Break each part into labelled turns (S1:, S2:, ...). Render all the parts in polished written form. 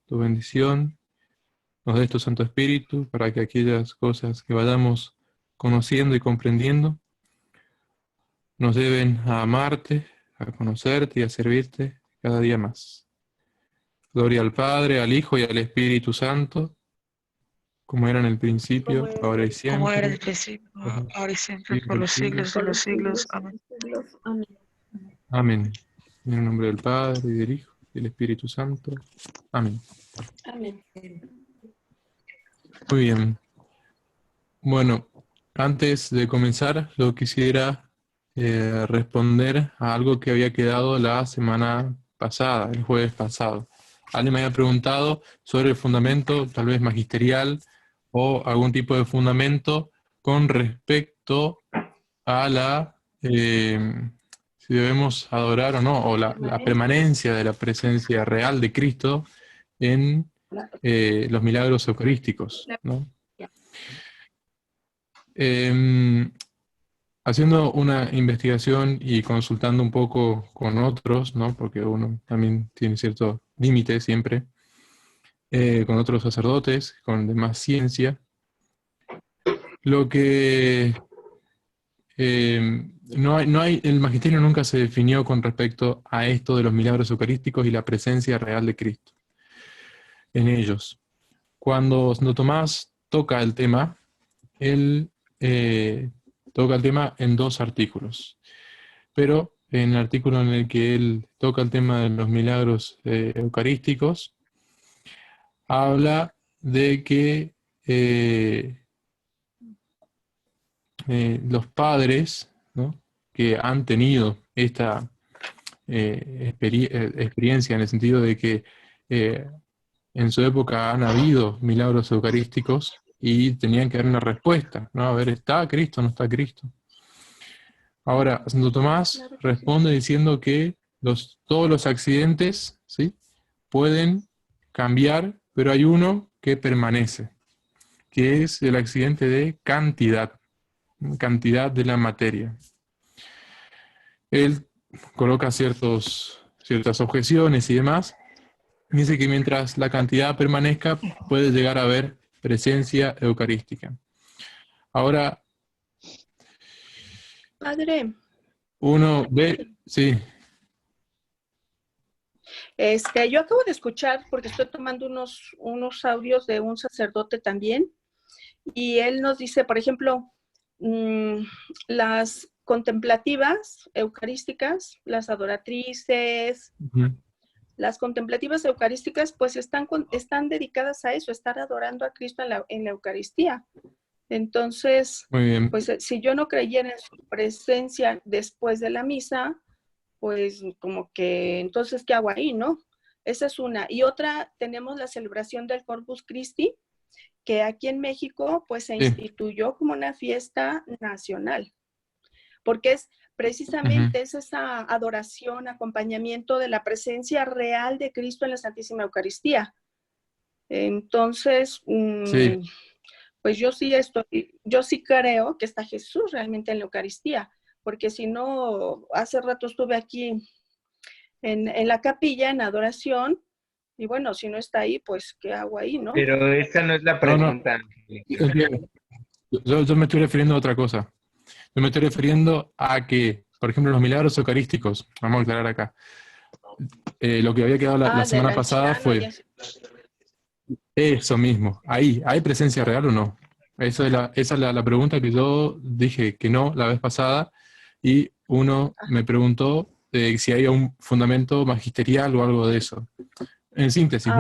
S1: tu bendición, nos des tu Santo Espíritu para que aquellas cosas que vayamos conociendo y comprendiendo nos lleven a amarte, a conocerte y a servirte cada día más. Gloria al Padre, al Hijo y al Espíritu Santo, como era en el principio, ahora y
S2: como era
S1: siempre,
S2: el principio,
S1: por los
S2: ahora y siempre,
S1: siglos
S2: por
S1: de
S2: los
S1: los siglos.
S2: siglos de los siglos. Amén.
S3: Amén.
S1: Amén. En el nombre del Padre, y del Hijo, y del Espíritu Santo. Amén.
S3: Amén.
S1: Muy bien. Bueno, antes de comenzar, yo quisiera responder a algo que había quedado la semana pasada, el jueves pasado. Alguien me había preguntado sobre el fundamento, tal vez magisterial, o algún tipo de fundamento con respecto a si debemos adorar o no, o la permanencia de la presencia real de Cristo en los milagros eucarísticos, ¿no? Haciendo una investigación y consultando un poco con otros, ¿no? Porque uno también tiene cierto límite siempre, con otros sacerdotes, con demás ciencia, lo que el magisterio nunca se definió con respecto a esto de los milagros eucarísticos y la presencia real de Cristo en ellos. Cuando Santo Tomás toca el tema, él toca el tema en 2 artículos. Pero en el artículo en el que él toca el tema de los milagros eucarísticos, habla de que los padres, ¿no?, que han tenido esta experiencia en el sentido de que en su época han habido milagros eucarísticos y tenían que dar una respuesta, ¿no? A ver, ¿está Cristo o no está Cristo? Ahora, Santo Tomás responde diciendo que todos los accidentes, ¿sí?, pueden cambiar, pero hay uno que permanece, que es el accidente de cantidad de la materia. Él coloca ciertas objeciones y demás. Dice que mientras la cantidad permanezca, puede llegar a haber presencia eucarística. Ahora,
S3: Padre,
S1: uno ve, sí.
S3: yo acabo de escuchar, porque estoy tomando unos audios de un sacerdote también, y él nos dice, por ejemplo, las contemplativas eucarísticas, las adoratrices, las contemplativas eucarísticas, pues están dedicadas a eso, estar adorando a Cristo en la Eucaristía. Entonces,
S1: Muy bien.
S3: pues si yo no creyera en su presencia después de la misa, pues como que, entonces, ¿qué hago ahí, no? Esa es una. Y otra, tenemos la celebración del Corpus Christi, que aquí en México, pues se instituyó como una fiesta nacional, porque es precisamente es esa adoración, acompañamiento de la presencia real de Cristo en la Santísima Eucaristía. Entonces, pues yo sí creo que está Jesús realmente en la Eucaristía, porque si no, hace rato estuve aquí en la capilla, en adoración, y bueno, si no está ahí, pues ¿qué hago ahí, no?
S4: Pero esa no es la pregunta.
S1: Yo me estoy refiriendo a otra cosa. Yo me estoy refiriendo a que, por ejemplo, los milagros eucarísticos, vamos a aclarar acá, lo que había quedado la semana pasada fue eso mismo. Ahí, ¿hay presencia real o no? Esa es la pregunta que yo dije que no la vez pasada, y uno me preguntó si hay un fundamento magisterial o algo de eso. En síntesis,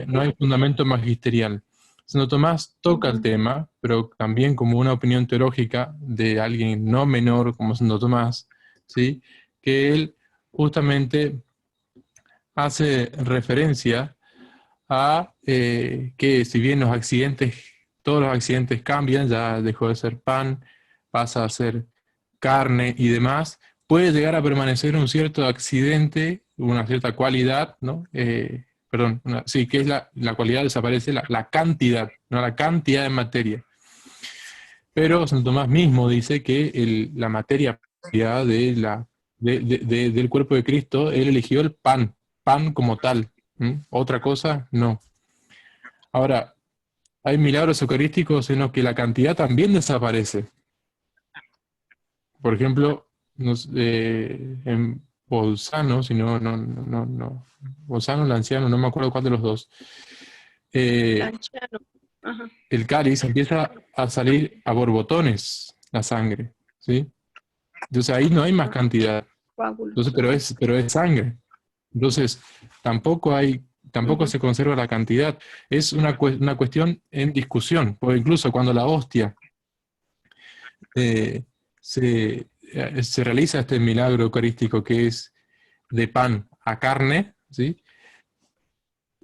S1: no hay fundamento magisterial. Santo Tomás toca el tema, pero también como una opinión teológica de alguien no menor como Santo Tomás, ¿sí?, que él justamente hace referencia a que si bien todos los accidentes cambian, ya dejó de ser pan, pasa a ser carne y demás, puede llegar a permanecer un cierto accidente, una cierta cualidad, ¿no? Que es la cualidad, desaparece la cantidad, no la cantidad de materia. Pero Santo Tomás mismo dice que la materia del cuerpo de Cristo, él eligió el pan como tal. Otra cosa, no. Ahora, hay milagros eucarísticos en los que la cantidad también desaparece. Por ejemplo, en Bolzano, si no, Bolzano, el anciano, no me acuerdo cuál de los dos,
S3: Lanciano. Ajá.
S1: el cáliz empieza a salir a borbotones la sangre, ¿sí? Entonces ahí no hay más cantidad.
S3: Coágulos.
S1: Entonces, pero es sangre. Entonces, tampoco se conserva la cantidad. Es una cuestión en discusión, porque incluso cuando la hostia se realiza este milagro eucarístico que es de pan a carne, ¿sí?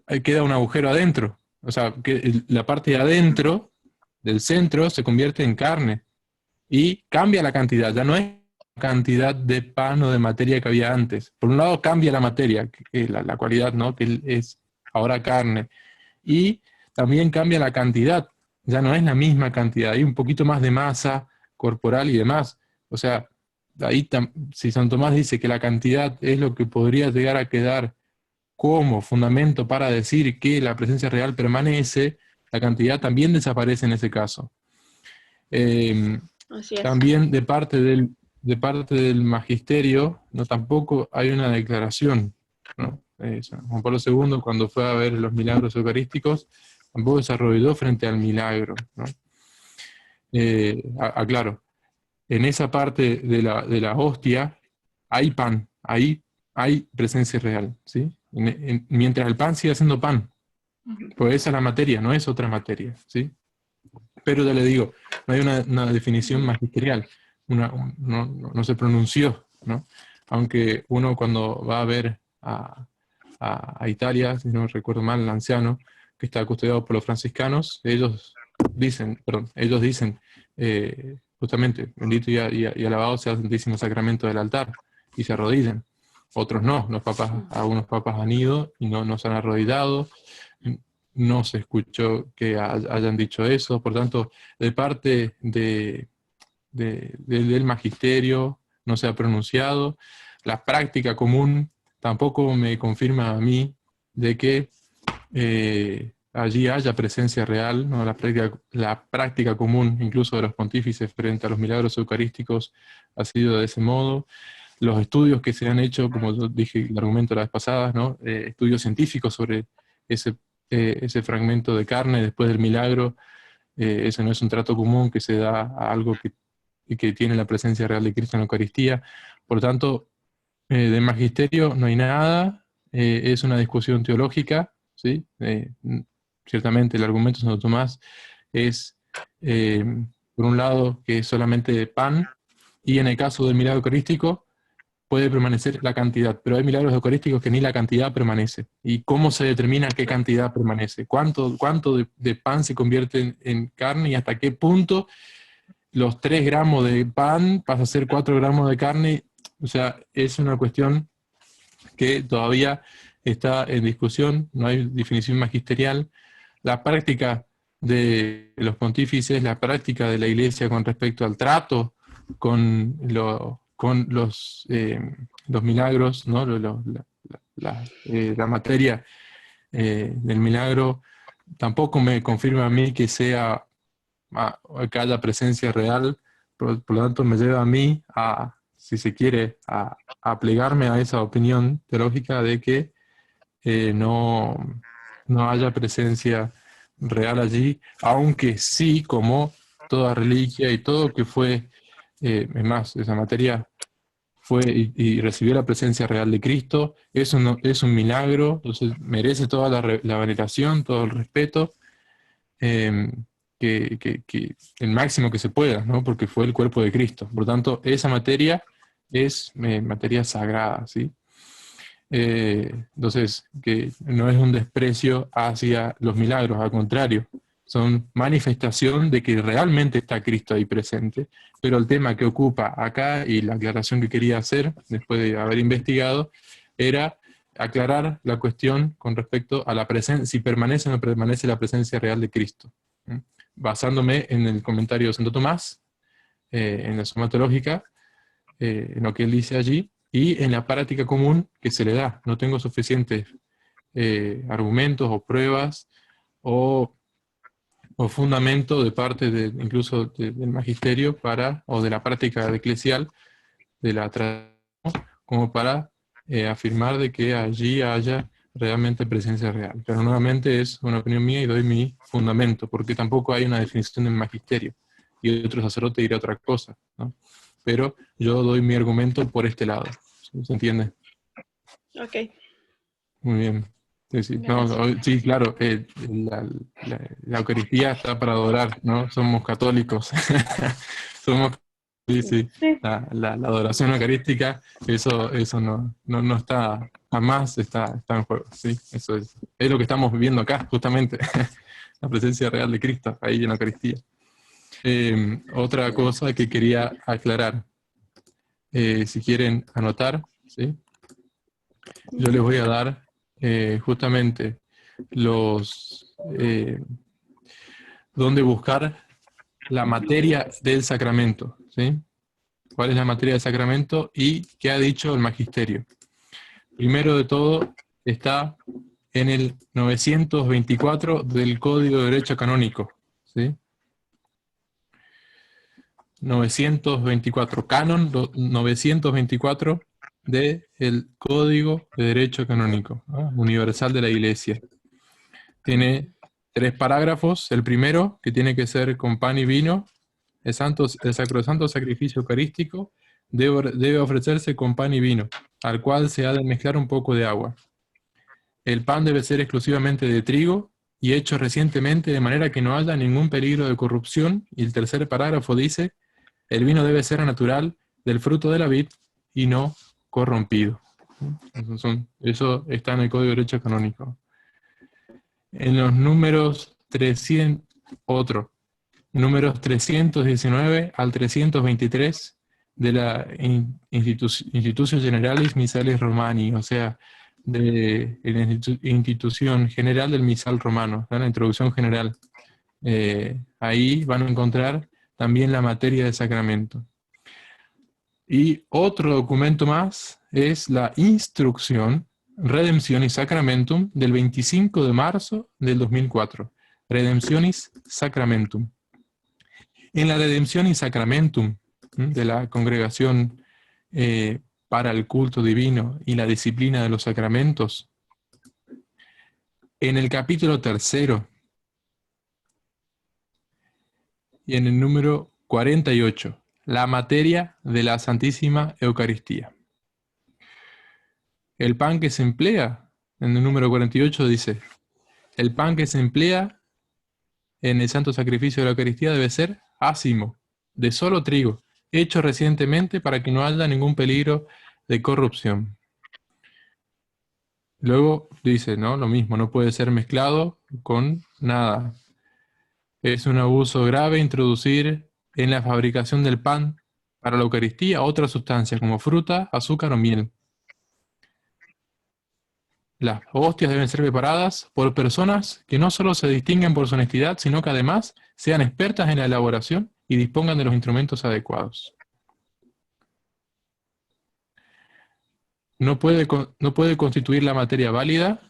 S1: Ahí queda un agujero adentro. O sea, que la parte de adentro del centro se convierte en carne y cambia la cantidad. Ya no es cantidad de pan o de materia que había antes. Por un lado cambia la materia, la cualidad, ¿no? Que es ahora carne. Y también cambia la cantidad. Ya no es la misma cantidad. Hay un poquito más de masa corporal y demás. O sea, ahí si San Tomás dice que la cantidad es lo que podría llegar a quedar como fundamento para decir que la presencia real permanece, la cantidad también desaparece en ese caso.
S3: Así es.
S1: También de parte del magisterio, no, tampoco hay una declaración, ¿no? San Juan Pablo II, cuando fue a ver los milagros eucarísticos, tampoco se arrodilló frente al milagro, ¿no? Aclaro, en esa parte de la hostia hay pan, ahí hay presencia real, ¿sí? Mientras el pan siga siendo pan, pues esa es la materia, no es otra materia, ¿sí? Pero ya le digo, no hay una definición magisterial, no se pronunció, ¿no? Aunque uno cuando va a ver a Italia, si no recuerdo mal, el anciano, que está custodiado por los franciscanos, ellos dicen, justamente, bendito y alabado sea el Santísimo Sacramento del altar, y se arrodillan. Otros no, algunos papas han ido y no se han arrodillado, no se escuchó que hayan dicho eso, por tanto, de parte del magisterio no se ha pronunciado. La práctica común tampoco me confirma a mí de que allí haya presencia real, ¿no? La práctica común, incluso de los pontífices frente a los milagros eucarísticos, ha sido de ese modo. Los estudios que se han hecho, como yo dije el argumento la vez pasada, ¿no? Estudios científicos sobre ese fragmento de carne después del milagro, eso no es un trato común que se da a algo que tiene la presencia real de Cristo en la Eucaristía. Por tanto, de magisterio no hay nada, es una discusión teológica, ¿sí? Ciertamente el argumento de Santo Tomás es, por un lado, que es solamente pan, y en el caso del milagro eucarístico puede permanecer la cantidad, pero hay milagros eucarísticos que ni la cantidad permanece. ¿Y cómo se determina qué cantidad permanece? ¿Cuánto de pan se convierte en carne y hasta qué punto los 3 gramos de pan pasa a ser 4 gramos de carne? O sea, es una cuestión que todavía está en discusión, no hay definición magisterial. La práctica de los pontífices, la práctica de la Iglesia con respecto al trato con los milagros, ¿no? La materia del milagro, tampoco me confirma a mí que que haya presencia real, por lo tanto me lleva a mí si se quiere, a plegarme a esa opinión teológica de que no haya presencia real allí, aunque sí, como toda reliquia y todo que fue, es más, esa materia fue y recibió la presencia real de Cristo, eso no, es un milagro, entonces merece toda la veneración, todo el respeto, eh, que el máximo que se pueda, ¿no? Porque fue el cuerpo de Cristo. Por tanto, esa materia es materia sagrada, ¿sí? Entonces, que no es un desprecio hacia los milagros, al contrario, son manifestación de que realmente está Cristo ahí presente, pero el tema que ocupa acá y la aclaración que quería hacer, después de haber investigado, era aclarar la cuestión con respecto a la presencia, si permanece o no permanece la presencia real de Cristo. Basándome en el comentario de Santo Tomás, en la Suma Teológica, en lo que él dice allí, y en la práctica común que se le da. No tengo suficientes argumentos o pruebas o fundamento de parte incluso del magisterio o de la práctica eclesial, de la tradición, como para afirmar de que allí haya realmente presencia real. Pero nuevamente es una opinión mía y doy mi fundamento, porque tampoco hay una definición del magisterio, y otro sacerdote dirá otra cosa, ¿no? Pero yo doy mi argumento por este lado. ¿Se entiende?
S3: Ok.
S1: Muy bien. Sí, sí. No, sí, claro, la Eucaristía está para adorar, ¿no? Somos católicos. Somos, sí, sí.
S3: Sí.
S1: La adoración eucarística, eso no está, jamás está en juego, ¿sí? Eso es lo que estamos viviendo acá, justamente. La presencia real de Cristo, ahí en la Eucaristía. Otra cosa que quería aclarar, si quieren anotar, ¿sí? Yo les voy a dar justamente dónde buscar la materia del sacramento, ¿sí? ¿Cuál es la materia del sacramento y qué ha dicho el magisterio? Primero de todo está en el 924 del Código de Derecho Canónico, ¿sí? 924, Canon 924 del Código de Derecho Canónico, ¿no? Universal de la Iglesia. Tiene 3 parágrafos. El primero, que tiene que ser con pan y vino, el sacrosanto sacrificio eucarístico debe ofrecerse con pan y vino, al cual se ha de mezclar un poco de agua. El pan debe ser exclusivamente de trigo y hecho recientemente de manera que no haya ningún peligro de corrupción. Y el tercer parágrafo dice: el vino debe ser natural, del fruto de la vid y no corrompido. Eso está en el Código de Derecho Canónico. En los números 319 al 323 de la Institutio Generalis Missalis Romani, o sea, de la Institución General del Misal Romano, la introducción general. Ahí van a encontrar también la materia del sacramento. Y otro documento más es la Instrucción Redemptionis Sacramentum del 25 de marzo del 2004. Redemptionis Sacramentum. En la Redemptionis Sacramentum de la Congregación para el Culto Divino y la Disciplina de los Sacramentos, en el capítulo 3 y en el número 48, la materia de la Santísima Eucaristía. El pan que se emplea, en el número 48 dice: el pan que se emplea en el santo sacrificio de la Eucaristía debe ser ácimo, de solo trigo, hecho recientemente para que no haya ningún peligro de corrupción. Luego dice, ¿no? Lo mismo, no puede ser mezclado con nada. Es un abuso grave introducir en la fabricación del pan para la Eucaristía otras sustancias como fruta, azúcar o miel. Las hostias deben ser preparadas por personas que no solo se distinguen por su honestidad, sino que además sean expertas en la elaboración y dispongan de los instrumentos adecuados. No puede constituir la materia válida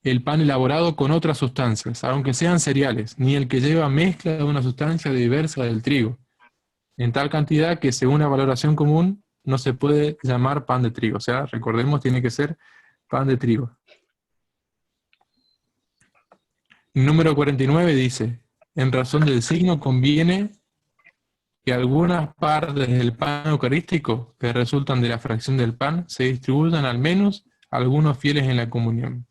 S1: el pan elaborado con otras sustancias, aunque sean cereales, ni el que lleva mezcla de una sustancia diversa del trigo, en tal cantidad que según la valoración común no se puede llamar pan de trigo. O sea, recordemos, tiene que ser pan de trigo. Número 49 dice: en razón del signo conviene que algunas partes del pan eucarístico que resultan de la fracción del pan se distribuyan al menos a algunos fieles en la comunión.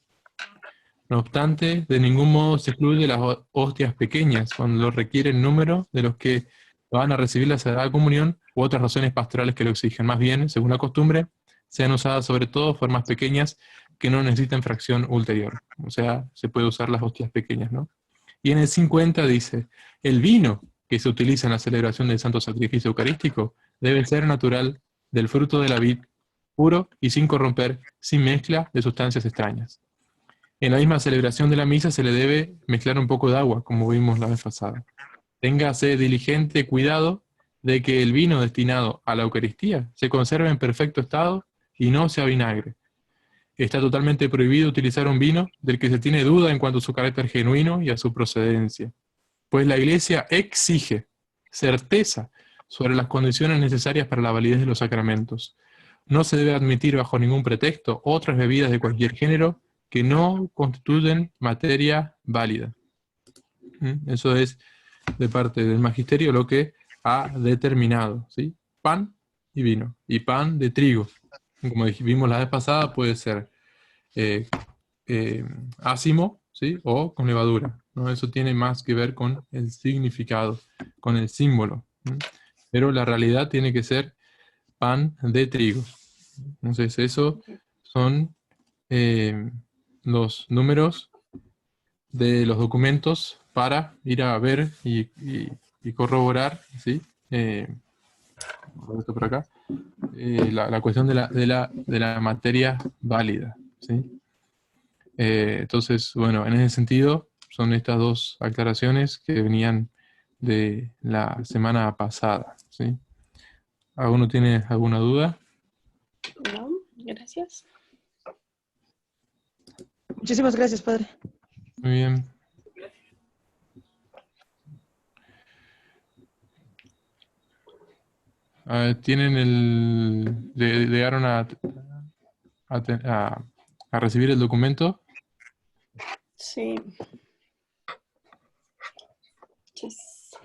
S1: No obstante, de ningún modo se excluye las hostias pequeñas cuando lo requiere el número de los que van a recibir la Sagrada Comunión u otras razones pastorales que lo exigen. Más bien, según la costumbre, sean usadas sobre todo formas pequeñas que no necesiten fracción ulterior. O sea, se puede usar las hostias pequeñas, ¿no? Y en el 50 dice: el vino que se utiliza en la celebración del Santo Sacrificio Eucarístico debe ser natural, del fruto de la vid, puro y sin corromper, sin mezcla de sustancias extrañas. En la misma celebración de la misa se le debe mezclar un poco de agua, como vimos la vez pasada. Téngase diligente cuidado de que el vino destinado a la Eucaristía se conserve en perfecto estado y no se avinagre. está totalmente prohibido utilizar un vino del que se tiene duda en cuanto a su carácter genuino y a su procedencia, pues la Iglesia exige certeza sobre las condiciones necesarias para la validez de los sacramentos. No se debe admitir bajo ningún pretexto otras bebidas de cualquier género que no constituyen materia válida. Eso es de parte del magisterio lo que ha determinado, ¿sí? Pan y vino, y pan de trigo. Como vimos la vez pasada, puede ser ácimo, ¿sí? O con levadura, ¿no? Eso tiene más que ver con el significado, con el símbolo. Pero la realidad tiene que ser pan de trigo. Entonces, eso son los números de los documentos para ir a ver y corroborar, ¿sí? Esto por acá, la cuestión de la materia válida, ¿sí? Entonces, bueno, en ese sentido, son estas dos aclaraciones que venían de la semana pasada, ¿sí? ¿Alguno tiene alguna duda?
S3: No, gracias.
S2: Muchísimas gracias, padre.
S1: Muy bien. ¿Tienen llegaron a recibir el documento?
S3: Sí. Yes.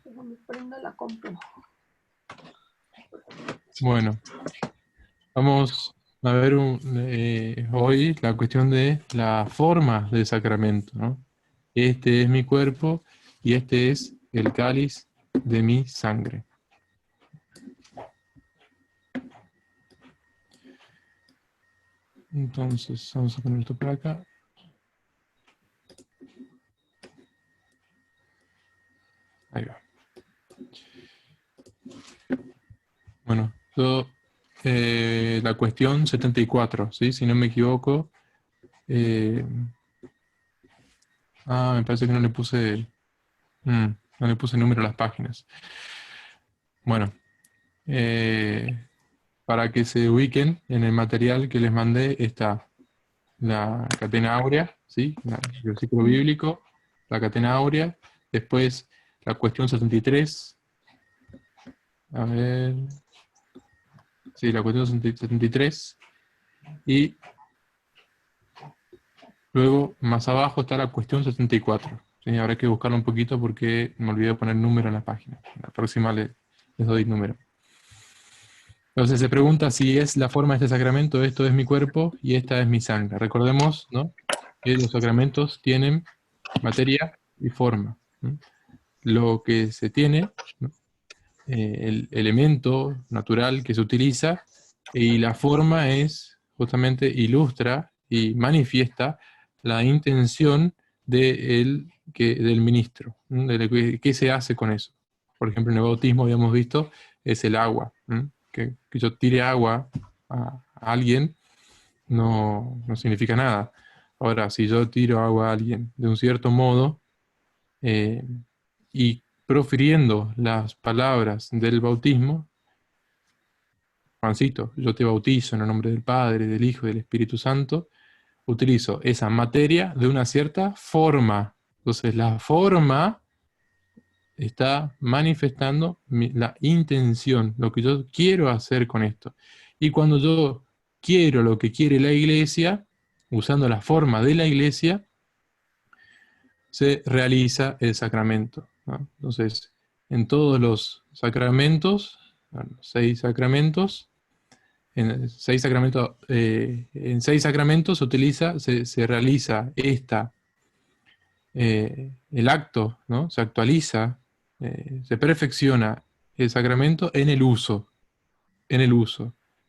S3: Me prendo la compu.
S1: Bueno, vamos a ver hoy la cuestión de la forma del sacramento, ¿no? Este es mi cuerpo y este es el cáliz de mi sangre. Entonces, vamos a poner esto por acá. Ahí va. Bueno, la cuestión 74, ¿sí? Si no me equivoco. Me parece que no le puse número a las páginas. Bueno, para que se ubiquen en el material que les mandé está la catena áurea, ¿sí? El versículo bíblico, la catena áurea, después la cuestión 73, a ver, sí, la cuestión 73, y luego más abajo está la cuestión 74. ¿Sí? Habrá que buscarlo un poquito porque me olvidé de poner número en la página. La próxima les doy número. Entonces se pregunta si es la forma de este sacramento, esto es mi cuerpo y esta es mi sangre. Recordemos, ¿no?, que los sacramentos tienen materia y forma. Lo que se tiene, ¿no?, el elemento natural que se utiliza, y la forma es, justamente, ilustra y manifiesta la intención del ministro, de qué se hace con eso. Por ejemplo, en el bautismo habíamos visto, es el agua. Que yo tire agua a alguien no significa nada. Ahora, si yo tiro agua a alguien de un cierto modo, y profiriendo las palabras del bautismo, Juancito, yo te bautizo en el nombre del Padre, del Hijo y del Espíritu Santo, utilizo esa materia de una cierta forma. Entonces, la forma está manifestando la intención, lo que yo quiero hacer con esto. Y cuando yo quiero lo que quiere la Iglesia, usando la forma de la Iglesia, se realiza el sacramento, ¿no? Entonces, en todos los sacramentos, seis sacramentos, en seis sacramentos se realiza el acto, ¿no? Se actualiza, se perfecciona el sacramento en el uso.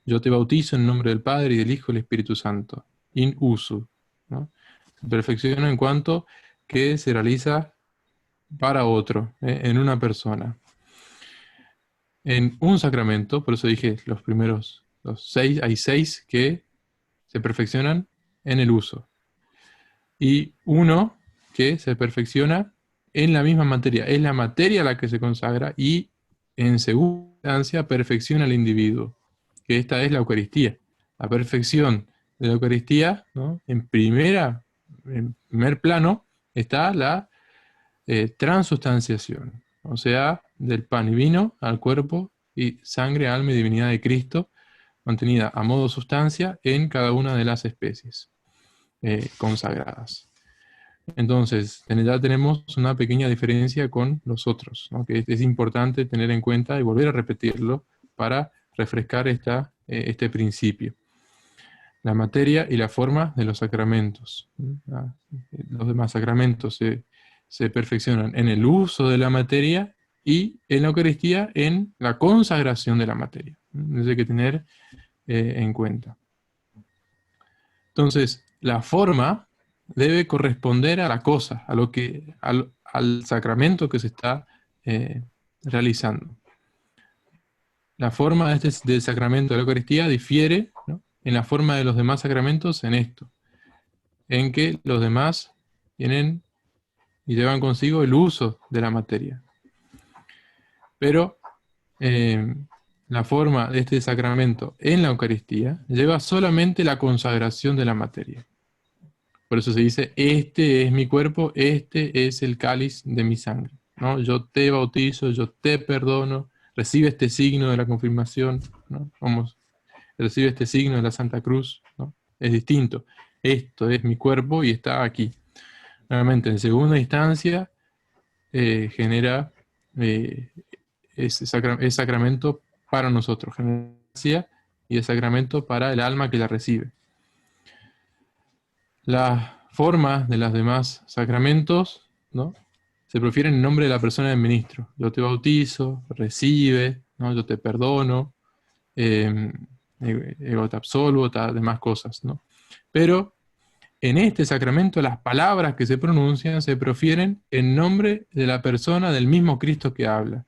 S1: Yo te bautizo en el nombre del Padre y del Hijo y del Espíritu Santo. In uso, ¿no? Se perfecciona en cuanto que se realiza para otro, en una persona. En un sacramento, por eso dije los seis, hay seis que se perfeccionan en el uso. Y uno que se perfecciona en la misma materia. Es la materia la que se consagra y, en segunda instancia, perfecciona al individuo. que esta es la Eucaristía. La perfección de la Eucaristía, ¿no? En primer plano está la transustanciación, o sea, del pan y vino al cuerpo y sangre, alma y divinidad de Cristo, mantenida a modo sustancia en cada una de las especies consagradas. Entonces, ya tenemos una pequeña diferencia con los otros, ¿no? Que es importante tener en cuenta y volver a repetirlo para refrescar este principio. La materia y la forma de los sacramentos. Los demás sacramentos se perfeccionan en el uso de la materia y en la Eucaristía en la consagración de la materia. Eso hay que tener en cuenta. Entonces, la forma debe corresponder a la cosa, al sacramento que se está realizando. La forma del sacramento de la Eucaristía difiere, ¿no?, en la forma de los demás sacramentos en esto, en que los demás tienen y llevan consigo el uso de la materia. Pero la forma de este sacramento en la Eucaristía lleva solamente la consagración de la materia. Por eso se dice, este es mi cuerpo, este es el cáliz de mi sangre, ¿no? Yo te bautizo, yo te perdono, recibe este signo de la confirmación, ¿no? Recibe este signo de la Santa Cruz, ¿no? Es distinto. Esto es mi cuerpo y está aquí. Nuevamente, en segunda instancia, genera ese sacramento para nosotros, genera y el sacramento para el alma que la recibe. Las formas de los demás sacramentos, ¿no?, se profieren en nombre de la persona del ministro. Yo te bautizo, recibe, ¿no?, yo te perdono, ego te absolvo, demás cosas, ¿no? Pero en este sacramento las palabras que se pronuncian se profieren en nombre de la persona del mismo Cristo que habla.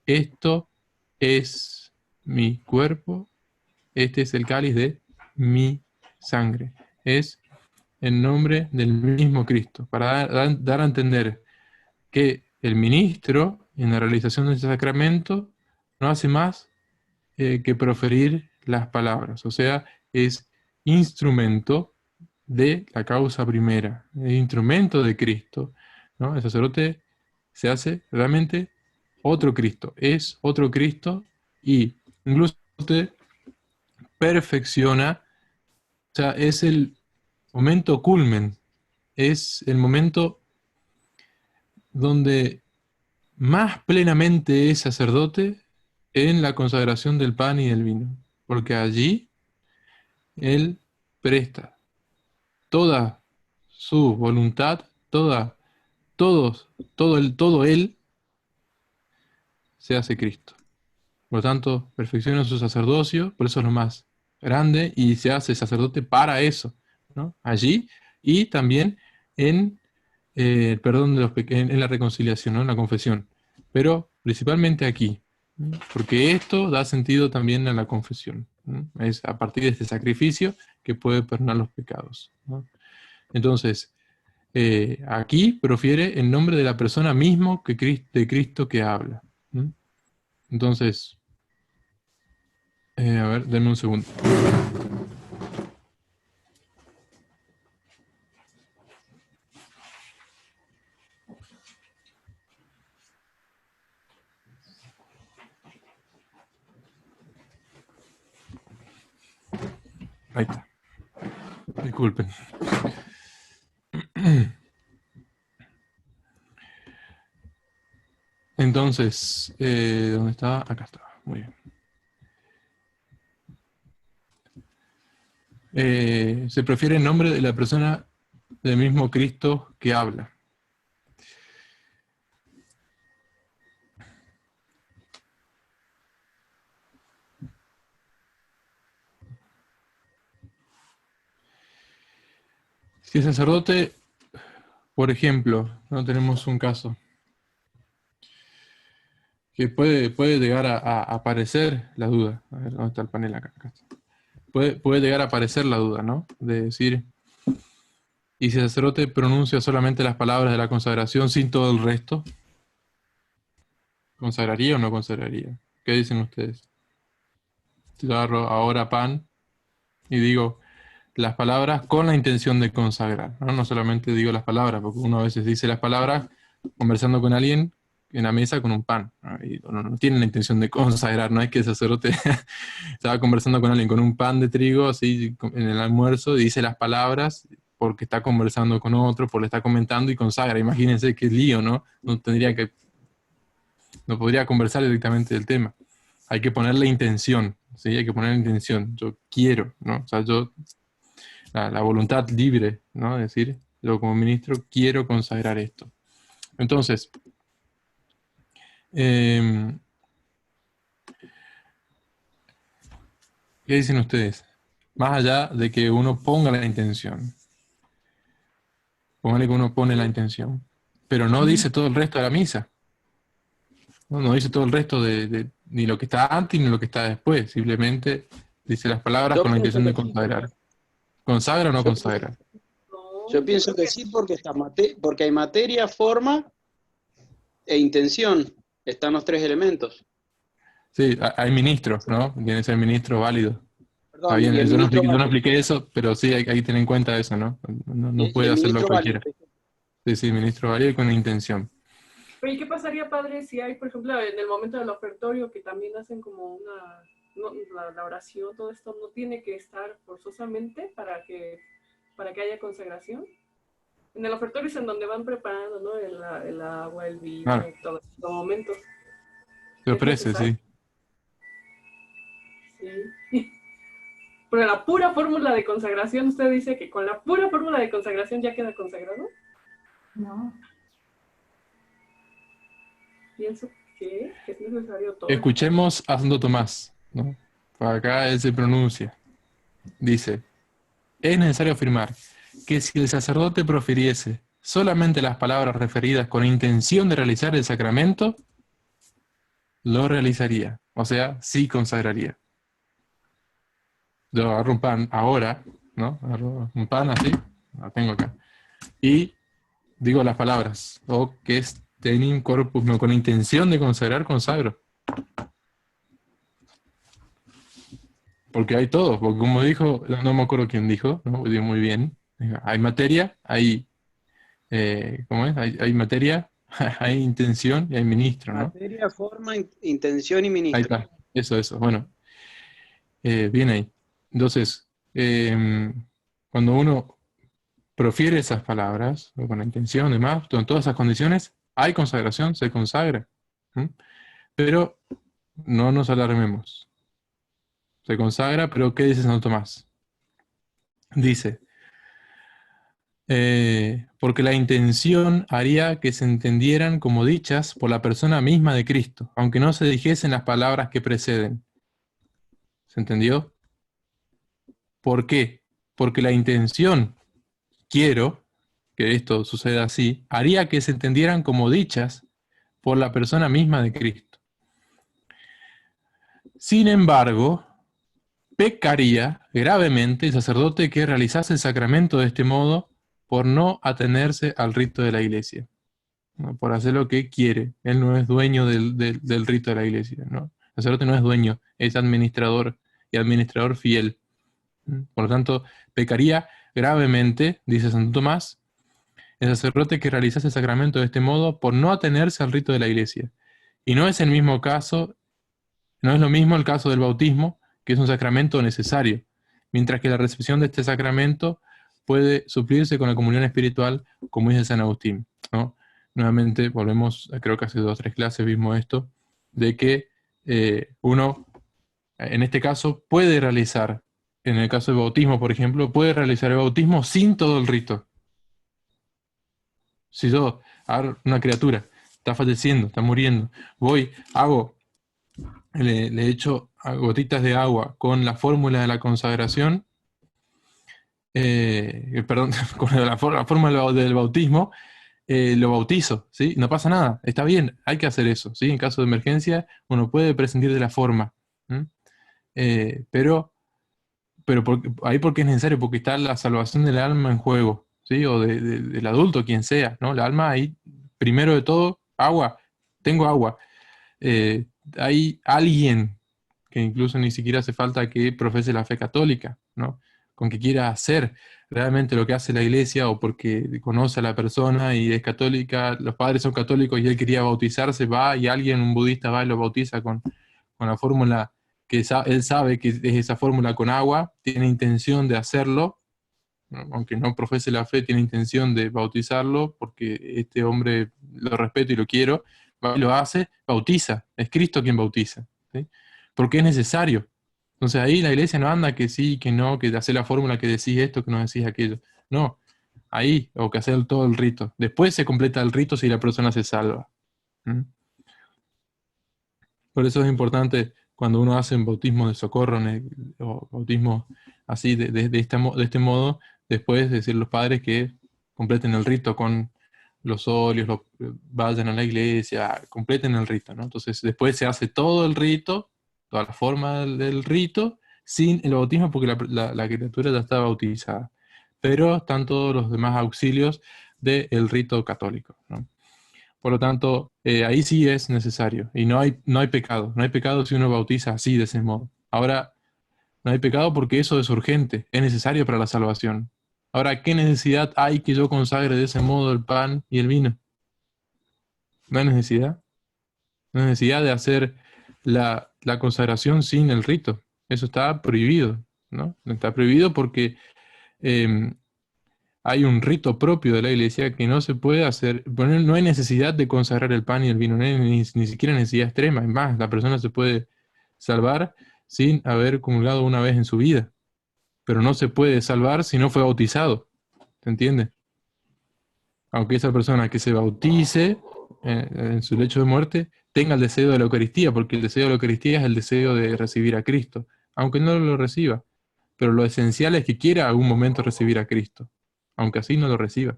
S1: Esto es mi cuerpo, este es el cáliz de mi sangre. Es en nombre del mismo Cristo, para dar a entender que el ministro, en la realización de este sacramento, no hace más que proferir las palabras, o sea, es instrumento de la causa primera, es instrumento de Cristo, ¿no? El sacerdote se hace realmente otro Cristo, es otro Cristo, y incluso usted perfecciona, o sea, es el momento culmen, es el momento donde más plenamente es sacerdote en la consagración del pan y del vino, porque allí él presta toda su voluntad, todo él se hace Cristo. Por lo tanto, perfecciona su sacerdocio, por eso es lo más grande, y se hace sacerdote para eso, ¿no? Allí, y también en el perdón de en la reconciliación, ¿no?, en la confesión. Pero principalmente aquí, ¿no?, porque esto da sentido también a la confesión, ¿no? Es a partir de este sacrificio que puede perdonar los pecados, ¿no? Entonces, aquí profiere en nombre de la persona mismo de Cristo que habla, ¿no? Entonces, a ver, denme un segundo. Ahí está. Disculpen. Entonces, ¿dónde estaba? Acá estaba. Muy bien. Se prefiere el nombre de la persona del mismo Cristo que habla. Si el sacerdote, por ejemplo, no tenemos un caso que puede llegar a aparecer la duda. A ver, ¿dónde está el panel? Acá está. Puede llegar a aparecer la duda, ¿no? De decir, ¿y si el sacerdote pronuncia solamente las palabras de la consagración sin todo el resto? ¿Consagraría o no consagraría? ¿Qué dicen ustedes? Yo agarro ahora pan y digo las palabras con la intención de consagrar, ¿no? No solamente digo las palabras, porque uno a veces dice las palabras conversando con alguien en la mesa con un pan, ¿no? Y uno no tiene la intención de consagrar, no es que el sacerdote estaba conversando con alguien con un pan de trigo así en el almuerzo, y dice las palabras porque está conversando con otro, porque le está comentando y consagra. Imagínense qué lío, ¿no? No podría conversar directamente del tema. Hay que ponerle intención, ¿sí? Hay que poner intención. Yo quiero, ¿no? O sea, la voluntad libre, ¿no? Es decir, yo como ministro quiero consagrar esto. Entonces, ¿qué dicen ustedes? Más allá de que uno ponga la intención, póngale que uno pone la intención, pero no dice todo el resto de la misa, no, no dice todo el resto ni lo que está antes ni lo que está después, simplemente dice las palabras
S2: Yo
S1: con la
S2: pienso
S1: intención de
S2: que sí.
S1: consagrar. ¿Consagra o no
S2: Yo pienso,
S1: consagra?
S5: No,
S2: yo pienso que sí porque hay materia, forma e intención. Están los tres elementos.
S1: Sí, hay ministros, ¿no? Tiene que ser ministro válido. Está
S2: Perdón,
S1: bien,
S2: y el ministro
S1: yo no
S2: válido.
S1: expliqué eso, pero sí hay que tener en cuenta eso, ¿no? No
S2: Y
S1: puede
S2: el
S1: hacerlo
S2: ministro válido.
S1: cualquiera. Sí, sí, ministro válido y con intención.
S5: pero ¿y qué pasaría, padre, si hay, por ejemplo, en el momento del ofertorio que también hacen como una, no, la oración, todo esto no tiene que estar forzosamente para que haya consagración? En el ofertorio es en donde van preparando, ¿no? El agua, el vino,
S1: Claro,
S5: todo estos momentos.
S1: se
S5: ¿Es
S1: ofrece,
S5: necesario?
S1: sí.
S5: Sí. Pero la pura fórmula de consagración, usted dice que con la pura fórmula de consagración ya queda consagrado.
S6: No.
S5: Pienso que es necesario todo.
S1: Escuchemos a Santo Tomás, ¿no? Acá él se pronuncia. Dice, es necesario afirmar que si el sacerdote profiriese solamente las palabras referidas con intención de realizar el sacramento, lo realizaría. O sea, sí consagraría. Yo agarro un pan ahora, ¿no? Agarro un pan así, lo tengo acá. Y digo las palabras, o que es tenim corpus meo, con intención de consagrar, consagro. Porque hay todo, porque como dijo, no me acuerdo quién dijo, ¿no? Digo muy bien, hay materia, ¿cómo es? Hay materia, hay intención y hay ministro, ¿no?
S2: Materia, forma, intención y
S1: Ahí
S2: ministro.
S1: está, eso, bueno, bien ahí. Entonces, cuando uno profiere esas palabras, ¿no? Con la intención, demás, en todas esas condiciones, hay consagración, se consagra. ¿Mm? Pero no nos alarmemos. Se consagra, pero ¿qué dice Santo Tomás? Dice, porque la intención haría que se entendieran como dichas por la persona misma de Cristo, aunque no se dijesen las palabras que preceden. ¿Se entendió? ¿Por qué? Porque la intención, quiero que esto suceda así, haría que se entendieran como dichas por la persona misma de Cristo. Sin embargo, pecaría gravemente el sacerdote que realizase el sacramento de este modo por no atenerse al rito de la Iglesia, ¿no? Por hacer lo que quiere. Él no es dueño del rito de la Iglesia, ¿no? El sacerdote no es dueño, es administrador y administrador fiel. Por lo tanto, pecaría gravemente, dice Santo Tomás, el sacerdote que realizase el sacramento de este modo por no atenerse al rito de la Iglesia. Y no es el mismo caso, no es lo mismo el caso del bautismo, que es un sacramento necesario, mientras que la recepción de este sacramento puede suplirse con la comunión espiritual, como dice San Agustín, ¿no? Nuevamente volvemos, creo que hace 2 o 3 clases vimos esto, de que uno, en este caso, puede realizar, en el caso del bautismo, por ejemplo, puede realizar el bautismo sin todo el rito. Si yo, una criatura, está falleciendo, está muriendo, voy, le echo gotitas de agua con la fórmula de la consagración, perdón, con la fórmula del bautismo, lo bautizo, ¿sí? No pasa nada, está bien, hay que hacer eso, ¿sí? En caso de emergencia, uno puede prescindir de la forma, pero ahí porque es necesario, porque está la salvación del alma en juego, ¿sí? O del adulto, quien sea, ¿no? La alma ahí, primero de todo, agua, tengo agua. Hay alguien que incluso ni siquiera hace falta que profese la fe católica, ¿no? Con que quiera hacer realmente lo que hace la iglesia o porque conoce a la persona y es católica, los padres son católicos y él quería bautizarse, va y alguien, un budista, va y lo bautiza con la fórmula que él sabe que es esa fórmula con agua, tiene intención de hacerlo, ¿no? Aunque no profese la fe, tiene intención de bautizarlo porque este hombre lo respeto y lo quiero, va y lo hace, bautiza, es Cristo quien bautiza, ¿sí? Porque es necesario. Entonces ahí la iglesia no anda que sí, que no, que hace la fórmula que decís esto, que no decís aquello. No, ahí, o que hacer todo el rito. Después se completa el rito si la persona se salva. ¿Mm? Por eso es importante cuando uno hace un bautismo de socorro, o bautismo así, de este modo, después decir a los padres que completen el rito con los óleos, vayan a la iglesia, completen el rito, ¿no? Entonces después se hace todo el rito, toda la forma del rito, sin el bautismo porque la criatura ya está bautizada. Pero están todos los demás auxilios del rito católico, ¿no? Por lo tanto, ahí sí es necesario. Y no hay pecado. No hay pecado si uno bautiza así, de ese modo. Ahora, no hay pecado porque eso es urgente. Es necesario para la salvación. Ahora, ¿qué necesidad hay que yo consagre de ese modo el pan y el vino? No hay necesidad. No hay necesidad de hacer la consagración sin el rito. Eso está prohibido, ¿no? Está prohibido porque hay un rito propio de la iglesia que no se puede hacer. Bueno, no hay necesidad de consagrar el pan y el vino, no hay ni siquiera necesidad extrema. Es más, la persona se puede salvar sin haber comulgado una vez en su vida. Pero no se puede salvar si no fue bautizado. ¿Se entiende? Aunque esa persona que se bautice en su lecho de muerte tenga el deseo de la Eucaristía, porque el deseo de la Eucaristía es el deseo de recibir a Cristo, aunque no lo reciba. Pero lo esencial es que quiera algún momento recibir a Cristo, aunque así no lo reciba.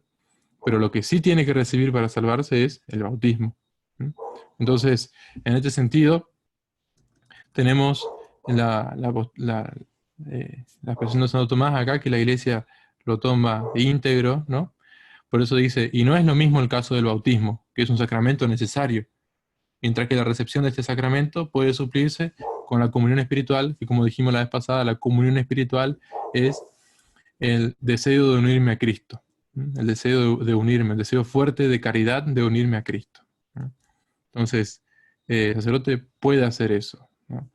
S1: Pero lo que sí tiene que recibir para salvarse es el bautismo. ¿Mm? Entonces, en este sentido, tenemos la expresión de Santo Tomás acá, que la iglesia lo toma íntegro, ¿no? Por eso dice, y no es lo mismo el caso del bautismo, que es un sacramento necesario, mientras que la recepción de este sacramento puede suplirse con la comunión espiritual, que como dijimos la vez pasada, la comunión espiritual es el deseo de unirme a Cristo, el deseo de unirme, el deseo fuerte de caridad de unirme a Cristo. Entonces, el sacerdote puede hacer eso, ¿no?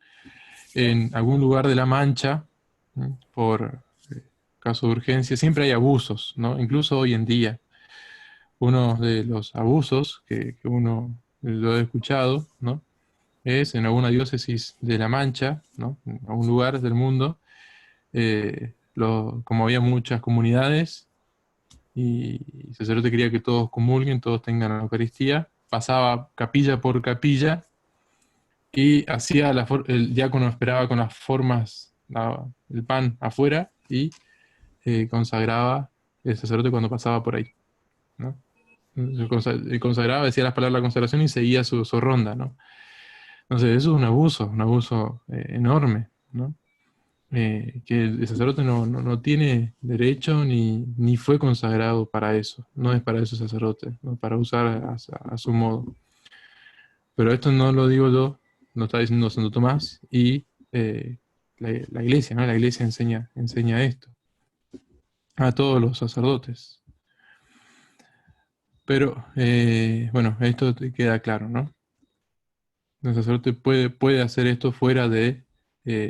S1: En algún lugar de la Mancha, por caso de urgencia, siempre hay abusos, ¿no? Incluso hoy en día. Uno de los abusos que uno lo ha escuchado, ¿no? Es en alguna diócesis de La Mancha, ¿no? En algún lugar del mundo, como había muchas comunidades y el sacerdote quería que todos comulguen, todos tengan la Eucaristía, pasaba capilla por capilla y hacía el diácono esperaba con las formas, el pan afuera y consagraba el sacerdote cuando pasaba por ahí, ¿no? Consagraba, decía las palabras de la consagración y seguía su ronda, ¿no? Entonces eso es un abuso enorme, ¿no? Que el sacerdote no tiene derecho ni fue consagrado para eso. No es para eso sacerdote, no para usar a su modo. Pero esto no lo digo yo, lo está diciendo Santo Tomás y la iglesia, ¿no? La iglesia enseña esto a todos los sacerdotes. Pero, bueno, esto te queda claro, ¿no? El sacerdote puede hacer esto fuera de,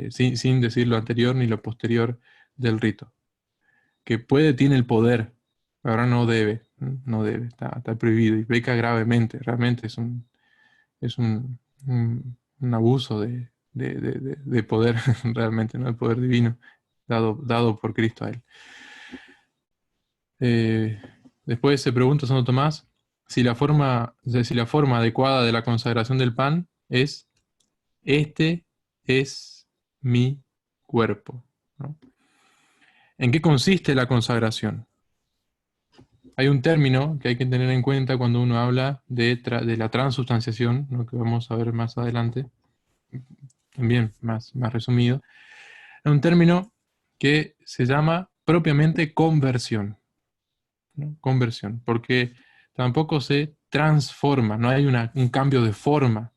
S1: sin decir lo anterior ni lo posterior del rito. Que puede, tiene el poder, ahora no debe, está prohibido y peca gravemente, realmente es un abuso de poder, realmente, ¿no? El poder divino dado por Cristo a él. Después se pregunta Santo Tomás si la forma adecuada de la consagración del pan es: este es mi cuerpo, ¿no? ¿En qué consiste la consagración? Hay un término que hay que tener en cuenta cuando uno habla de la transubstanciación, ¿no? Que vamos a ver más adelante, también más resumido. Es un término que se llama propiamente conversión, ¿no? Conversión, porque tampoco se transforma, no hay un cambio de forma,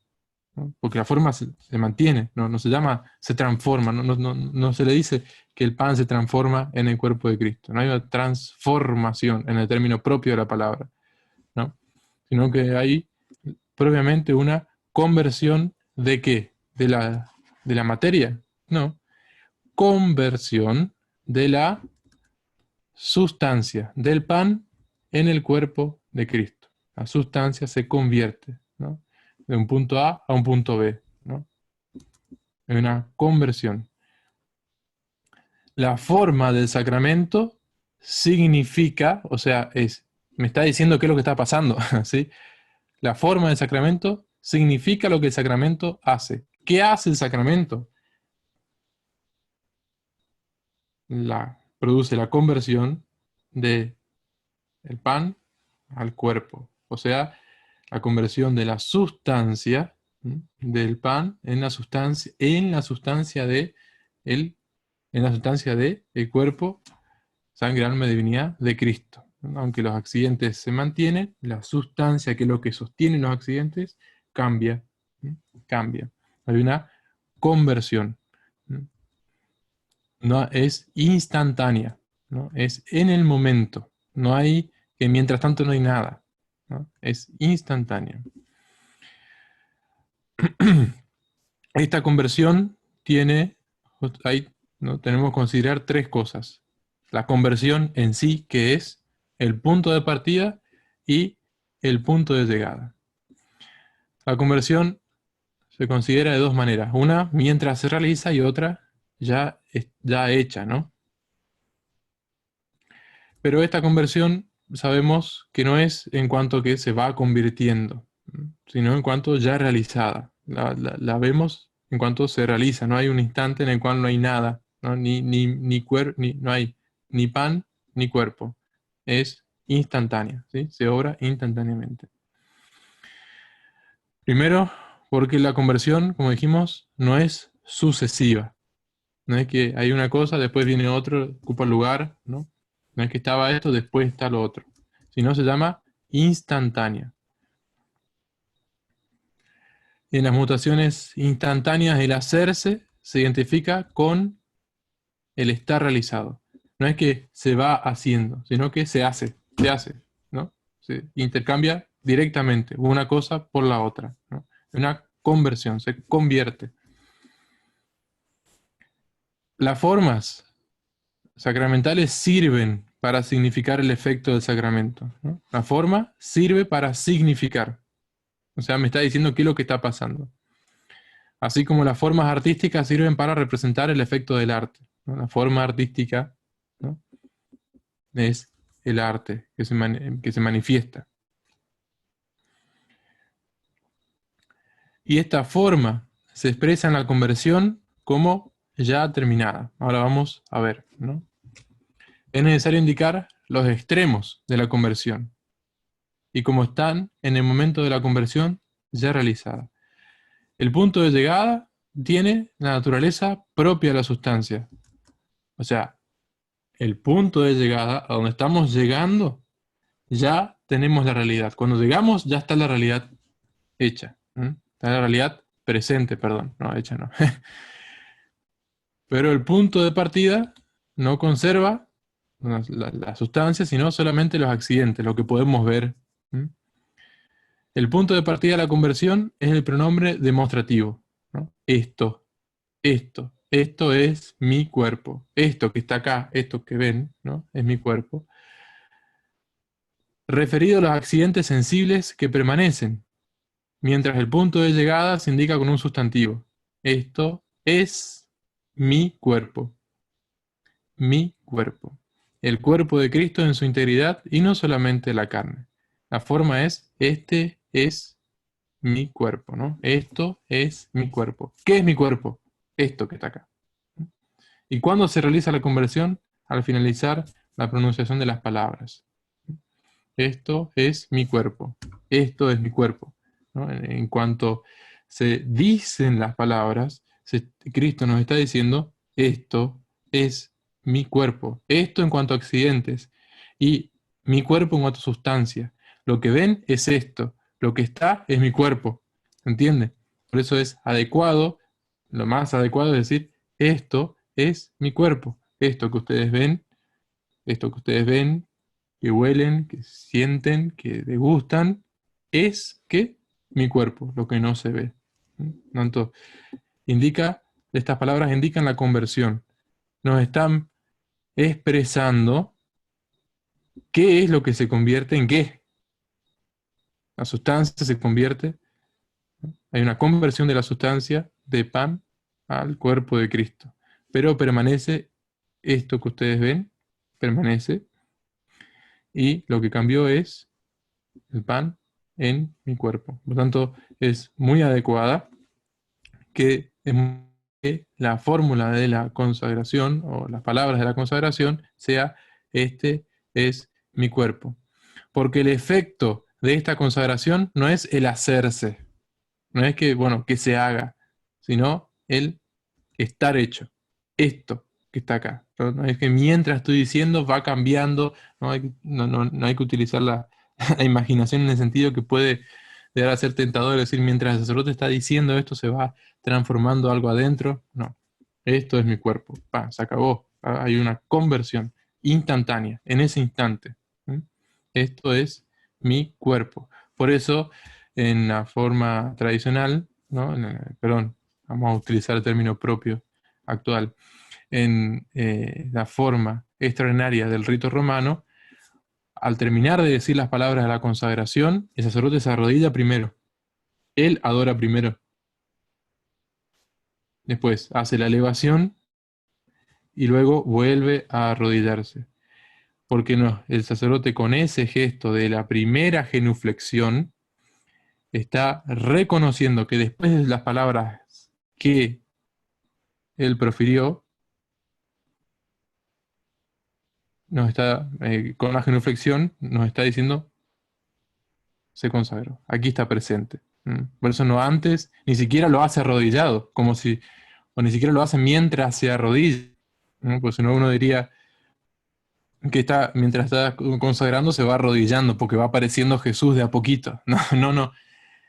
S1: ¿no? Porque la forma se mantiene, no se llama, se transforma, no se le dice que el pan se transforma en el cuerpo de Cristo. No hay una transformación en el término propio de la palabra, ¿no? Sino que hay propiamente una conversión ¿de qué? ¿De la materia? No. Conversión de la sustancia del pan en el cuerpo de Cristo. La sustancia se convierte, ¿no? De un punto A a un punto B, ¿no? Es una conversión. La forma del sacramento significa, o sea, me está diciendo qué es lo que está pasando, ¿sí? La forma del sacramento significa lo que el sacramento hace. ¿Qué hace el sacramento? Produce la conversión del pan al cuerpo. O sea, la conversión de la sustancia del pan en la sustancia de el cuerpo, sangre, alma y divinidad de Cristo. Aunque los accidentes se mantienen, la sustancia, que es lo que sostiene los accidentes, cambia. Cambia. Hay una conversión. No es instantánea, ¿no? Es en el momento. No hay que mientras tanto no hay nada, ¿no? Es instantánea. Esta conversión tiene, ¿no? Tenemos que considerar tres cosas. La conversión en sí, que es el punto de partida y el punto de llegada. La conversión se considera de dos maneras. Una mientras se realiza y otra ya hecha, ¿no? Pero esta conversión sabemos que no es en cuanto que se va convirtiendo, sino en cuanto ya realizada. La vemos en cuanto se realiza. No hay un instante en el cual no hay nada, ¿no? No hay ni pan ni cuerpo. Es instantánea, ¿sí? Se obra instantáneamente. Primero, porque la conversión, como dijimos, no es sucesiva. No es que hay una cosa, después viene otro, ocupa el lugar, ¿no? No es que estaba esto, después está lo otro. Sino se llama instantánea. En las mutaciones instantáneas, el hacerse se identifica con el estar realizado. No es que se va haciendo, sino que se hace, ¿no? Se intercambia directamente una cosa por la otra, ¿no? Una conversión, se convierte. Las formas sacramentales sirven para significar el efecto del sacramento, ¿no? La forma sirve para significar. O sea, me está diciendo qué es lo que está pasando. Así como las formas artísticas sirven para representar el efecto del arte, ¿no? La forma artística, ¿no? Es el arte que se manifiesta. Y esta forma se expresa en la conversión como ya terminada. Ahora vamos a ver, ¿no? Es necesario indicar los extremos de la conversión y cómo están en el momento de la conversión ya realizada. El punto de llegada tiene la naturaleza propia de la sustancia. O sea, el punto de llegada, a donde estamos llegando, ya tenemos la realidad. Cuando llegamos, ya está la realidad hecha. Está la realidad presente, perdón. No, hecha no. Pero el punto de partida no conserva la sustancia, sino solamente los accidentes, lo que podemos ver. El punto de partida de la conversión es el pronombre demostrativo, ¿no? Esto es mi cuerpo. Esto que está acá, esto que ven, ¿no? Es mi cuerpo. Referido a los accidentes sensibles que permanecen, mientras el punto de llegada se indica con un sustantivo. Esto es mi cuerpo. Mi cuerpo. El cuerpo de Cristo en su integridad y no solamente la carne. La forma es, este es mi cuerpo, ¿no? Esto es mi cuerpo. ¿Qué es mi cuerpo? Esto que está acá. ¿Y cuándo se realiza la conversión? Al finalizar la pronunciación de las palabras. Esto es mi cuerpo. Esto es mi cuerpo, ¿no? En cuanto se dicen las palabras, Cristo nos está diciendo, esto es mi cuerpo. Esto en cuanto a accidentes. Y mi cuerpo en cuanto a sustancia. Lo que ven es esto. Lo que está es mi cuerpo. ¿Entiende? Por eso es adecuado, lo más adecuado es decir, esto es mi cuerpo. Esto que ustedes ven, que huelen, que sienten, que degustan, es que mi cuerpo, lo que no se ve. Tanto estas palabras indican la conversión. Nos están expresando qué es lo que se convierte en qué. La sustancia se convierte, hay una conversión de la sustancia de pan al cuerpo de Cristo. Pero permanece esto que ustedes ven, permanece, y lo que cambió es el pan en mi cuerpo. Por lo tanto, es muy adecuada que la fórmula de la consagración, o las palabras de la consagración, sea, este es mi cuerpo. Porque el efecto de esta consagración no es el hacerse, no es que, bueno, que se haga, sino el estar hecho. Esto que está acá. No es que mientras estoy diciendo va cambiando, no hay que utilizar la imaginación en el sentido que puede llegar a ser tentador decir, mientras el sacerdote está diciendo esto se va transformando algo adentro. No, esto es mi cuerpo. Se acabó. Hay una conversión instantánea, en ese instante. Esto es mi cuerpo. Por eso, en la forma tradicional, ¿no? Perdón, vamos a utilizar el término propio actual, en la forma extraordinaria del rito romano, al terminar de decir las palabras de la consagración, el sacerdote se arrodilla primero. Él adora primero. Después hace la elevación y luego vuelve a arrodillarse. Porque no, el sacerdote con ese gesto de la primera genuflexión está reconociendo que después de las palabras que él profirió, nos está, con la genuflexión, nos está diciendo, se consagró, aquí está presente. Por eso no antes, ni siquiera lo hace arrodillado, o ni siquiera lo hace mientras se arrodilla. Pues si no, uno diría que mientras está consagrando se va arrodillando, porque va apareciendo Jesús de a poquito. No.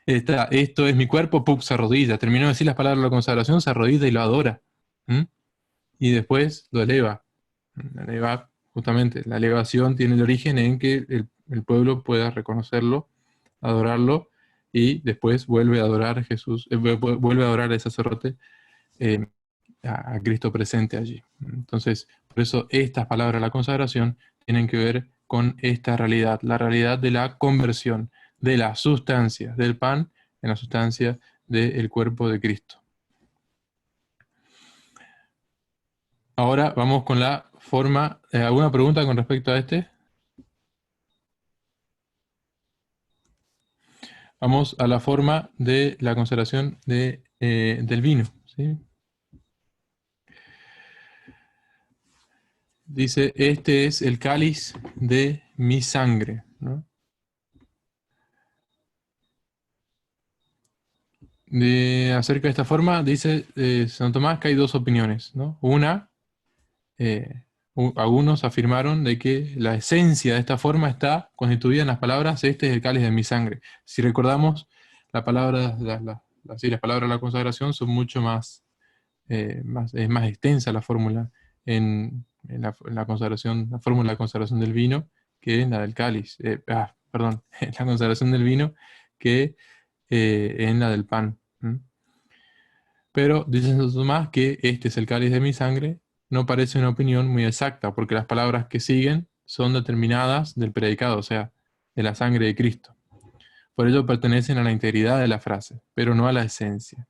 S1: Esto es mi cuerpo, se arrodilla. Terminó de decir las palabras de la consagración, se arrodilla y lo adora. Y después lo eleva. Justamente, la elevación tiene el origen en que el pueblo pueda reconocerlo, adorarlo, y después vuelve a adorar a Jesús, vuelve a adorar al sacerdote, a Cristo presente allí. Entonces, por eso estas palabras de la consagración tienen que ver con esta realidad, la realidad de la conversión de la sustancia del pan en la sustancia del cuerpo de Cristo. Ahora vamos con la forma. ¿Alguna pregunta con respecto a este? Vamos a la forma de la consagración del vino, ¿sí? Dice, este es el cáliz de mi sangre, ¿no? Acerca de esta forma, dice Santo Tomás que hay dos opiniones, ¿no? Una, algunos afirmaron de que la esencia de esta forma está constituida en las palabras, este es el cáliz de mi sangre. Si recordamos, las palabras de la consagración son mucho más, es más extensa la fórmula en la consagración, la fórmula de consagración del vino que en la del cáliz, perdón, en la consagración del vino que en la del pan. Pero dice Santo Tomás que este es el cáliz de mi sangre. No parece una opinión muy exacta, porque las palabras que siguen son determinadas del predicado, o sea, de la sangre de Cristo. Por ello pertenecen a la integridad de la frase, pero no a la esencia.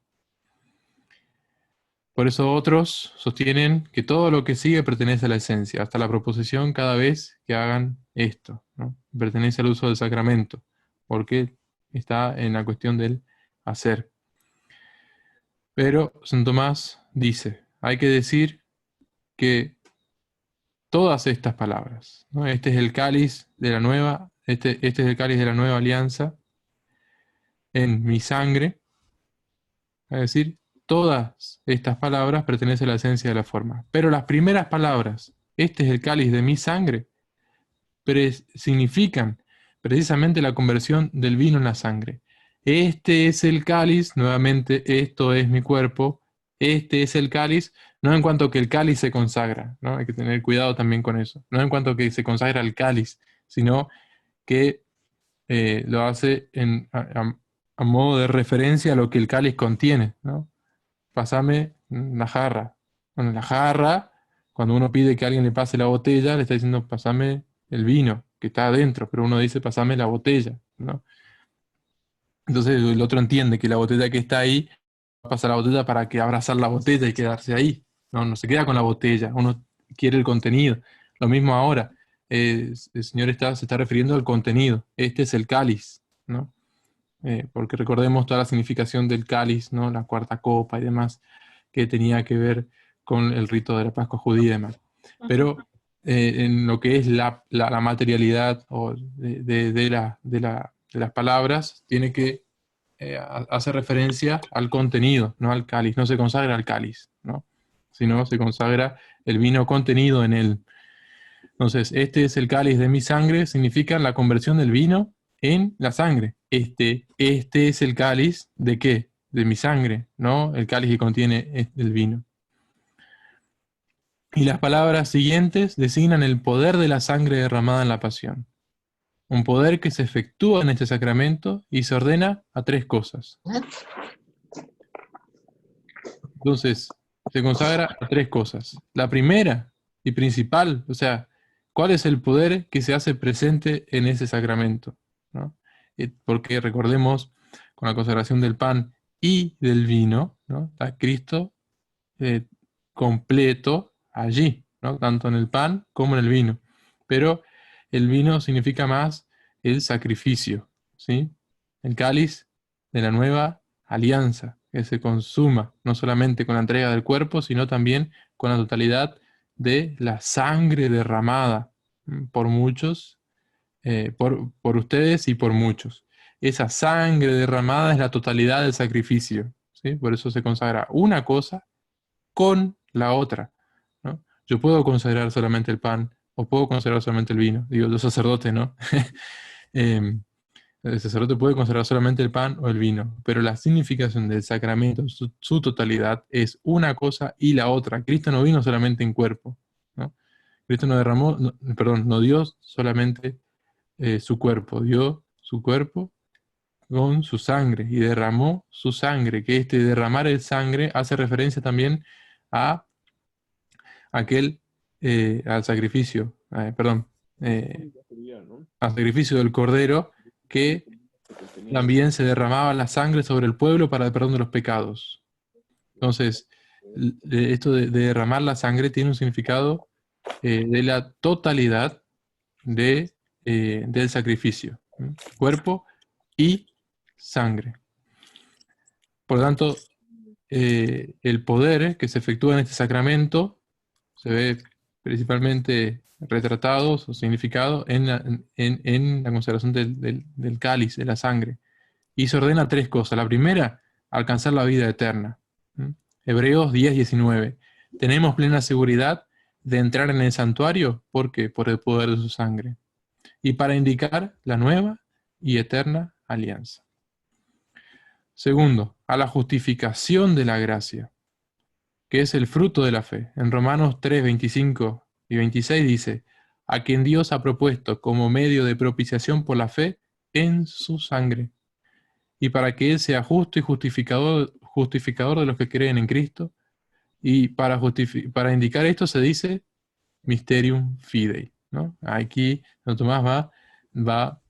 S1: Por eso otros sostienen que todo lo que sigue pertenece a la esencia, hasta la proposición cada vez que hagan esto, ¿no? Pertenece al uso del sacramento, porque está en la cuestión del hacer. Pero Santo Tomás dice, hay que decir que todas estas palabras, ¿no? Este es el cáliz de la nueva, este es el cáliz de la nueva alianza en mi sangre, es decir, todas estas palabras pertenecen a la esencia de la forma. Pero las primeras palabras, este es el cáliz de mi sangre, significan precisamente la conversión del vino en la sangre. este es el cáliz, nuevamente, esto es mi cuerpo, este es el cáliz, no en cuanto que el cáliz se consagra, ¿no? Hay que tener cuidado también con eso. No en cuanto que se consagra el cáliz, sino que lo hace a modo de referencia a lo que el cáliz contiene, ¿no? Pásame la jarra. Bueno, la jarra, cuando uno pide que alguien le pase la botella, le está diciendo, pásame el vino que está adentro, pero uno dice, pásame la botella, ¿no? Entonces el otro entiende que la botella que está ahí, pasa la botella para que abrazar la botella y quedarse ahí. No, no se queda con la botella, uno quiere el contenido. Lo mismo ahora, el Señor se está refiriendo al contenido. Este es el cáliz, ¿no? Porque recordemos toda la significación del cáliz, ¿no? La cuarta copa y demás, que tenía que ver con el rito de la Pascua judía y demás. Pero en lo que es la materialidad o de las palabras, tiene que hacer referencia al contenido, no al cáliz. No se consagra al cáliz, ¿no? Sino se consagra el vino contenido en él. Entonces, este es el cáliz de mi sangre, significa la conversión del vino en la sangre. Este es el cáliz de ¿qué? De mi sangre, ¿no? El cáliz que contiene el vino. Y las palabras siguientes designan el poder de la sangre derramada en la pasión. Un poder que se efectúa en este sacramento y se ordena a tres cosas. Entonces, se consagra a tres cosas. La primera y principal, o sea, ¿cuál es el poder que se hace presente en ese sacramento? ¿No? Porque recordemos, con la consagración del pan y del vino, ¿no? Está Cristo completo allí, ¿no? Tanto en el pan como en el vino. Pero el vino significa más el sacrificio, ¿sí? El cáliz de la nueva alianza, que se consuma no solamente con la entrega del cuerpo, sino también con la totalidad de la sangre derramada por muchos, por ustedes y por muchos. Esa sangre derramada es la totalidad del sacrificio, ¿sí? Por eso se consagra una cosa con la otra, ¿no? Yo puedo consagrar solamente el pan o puedo consagrar solamente el vino. Digo, los sacerdotes, ¿no? El sacerdote puede consagrar solamente el pan o el vino, pero la significación del sacramento, su totalidad, es una cosa y la otra. Cristo no vino solamente en cuerpo, ¿no? Cristo no derramó, no dio solamente su cuerpo, dio su cuerpo con su sangre y derramó su sangre, que derramar el sangre hace referencia también a al sacrificio, al sacrificio del Cordero, que también se derramaba la sangre sobre el pueblo para el perdón de los pecados. Entonces, esto de derramar la sangre tiene un significado de la totalidad del sacrificio, cuerpo y sangre. Por lo tanto, el poder que se efectúa en este sacramento se ve principalmente retratado o significado en la consagración del cáliz, de la sangre. Y se ordena tres cosas. La primera, alcanzar la vida eterna. Hebreos 10:19. Tenemos plena seguridad de entrar en el santuario, ¿por qué? Por el poder de su sangre. Y para indicar la nueva y eterna alianza. Segundo, a la justificación de la gracia, que es el fruto de la fe. En Romanos 3:25 y 26 dice, a quien Dios ha propuesto como medio de propiciación por la fe en su sangre, y para que Él sea justo y justificador de los que creen en Cristo. Y para indicar esto se dice Mysterium Fidei, ¿no? Aquí Don Tomás va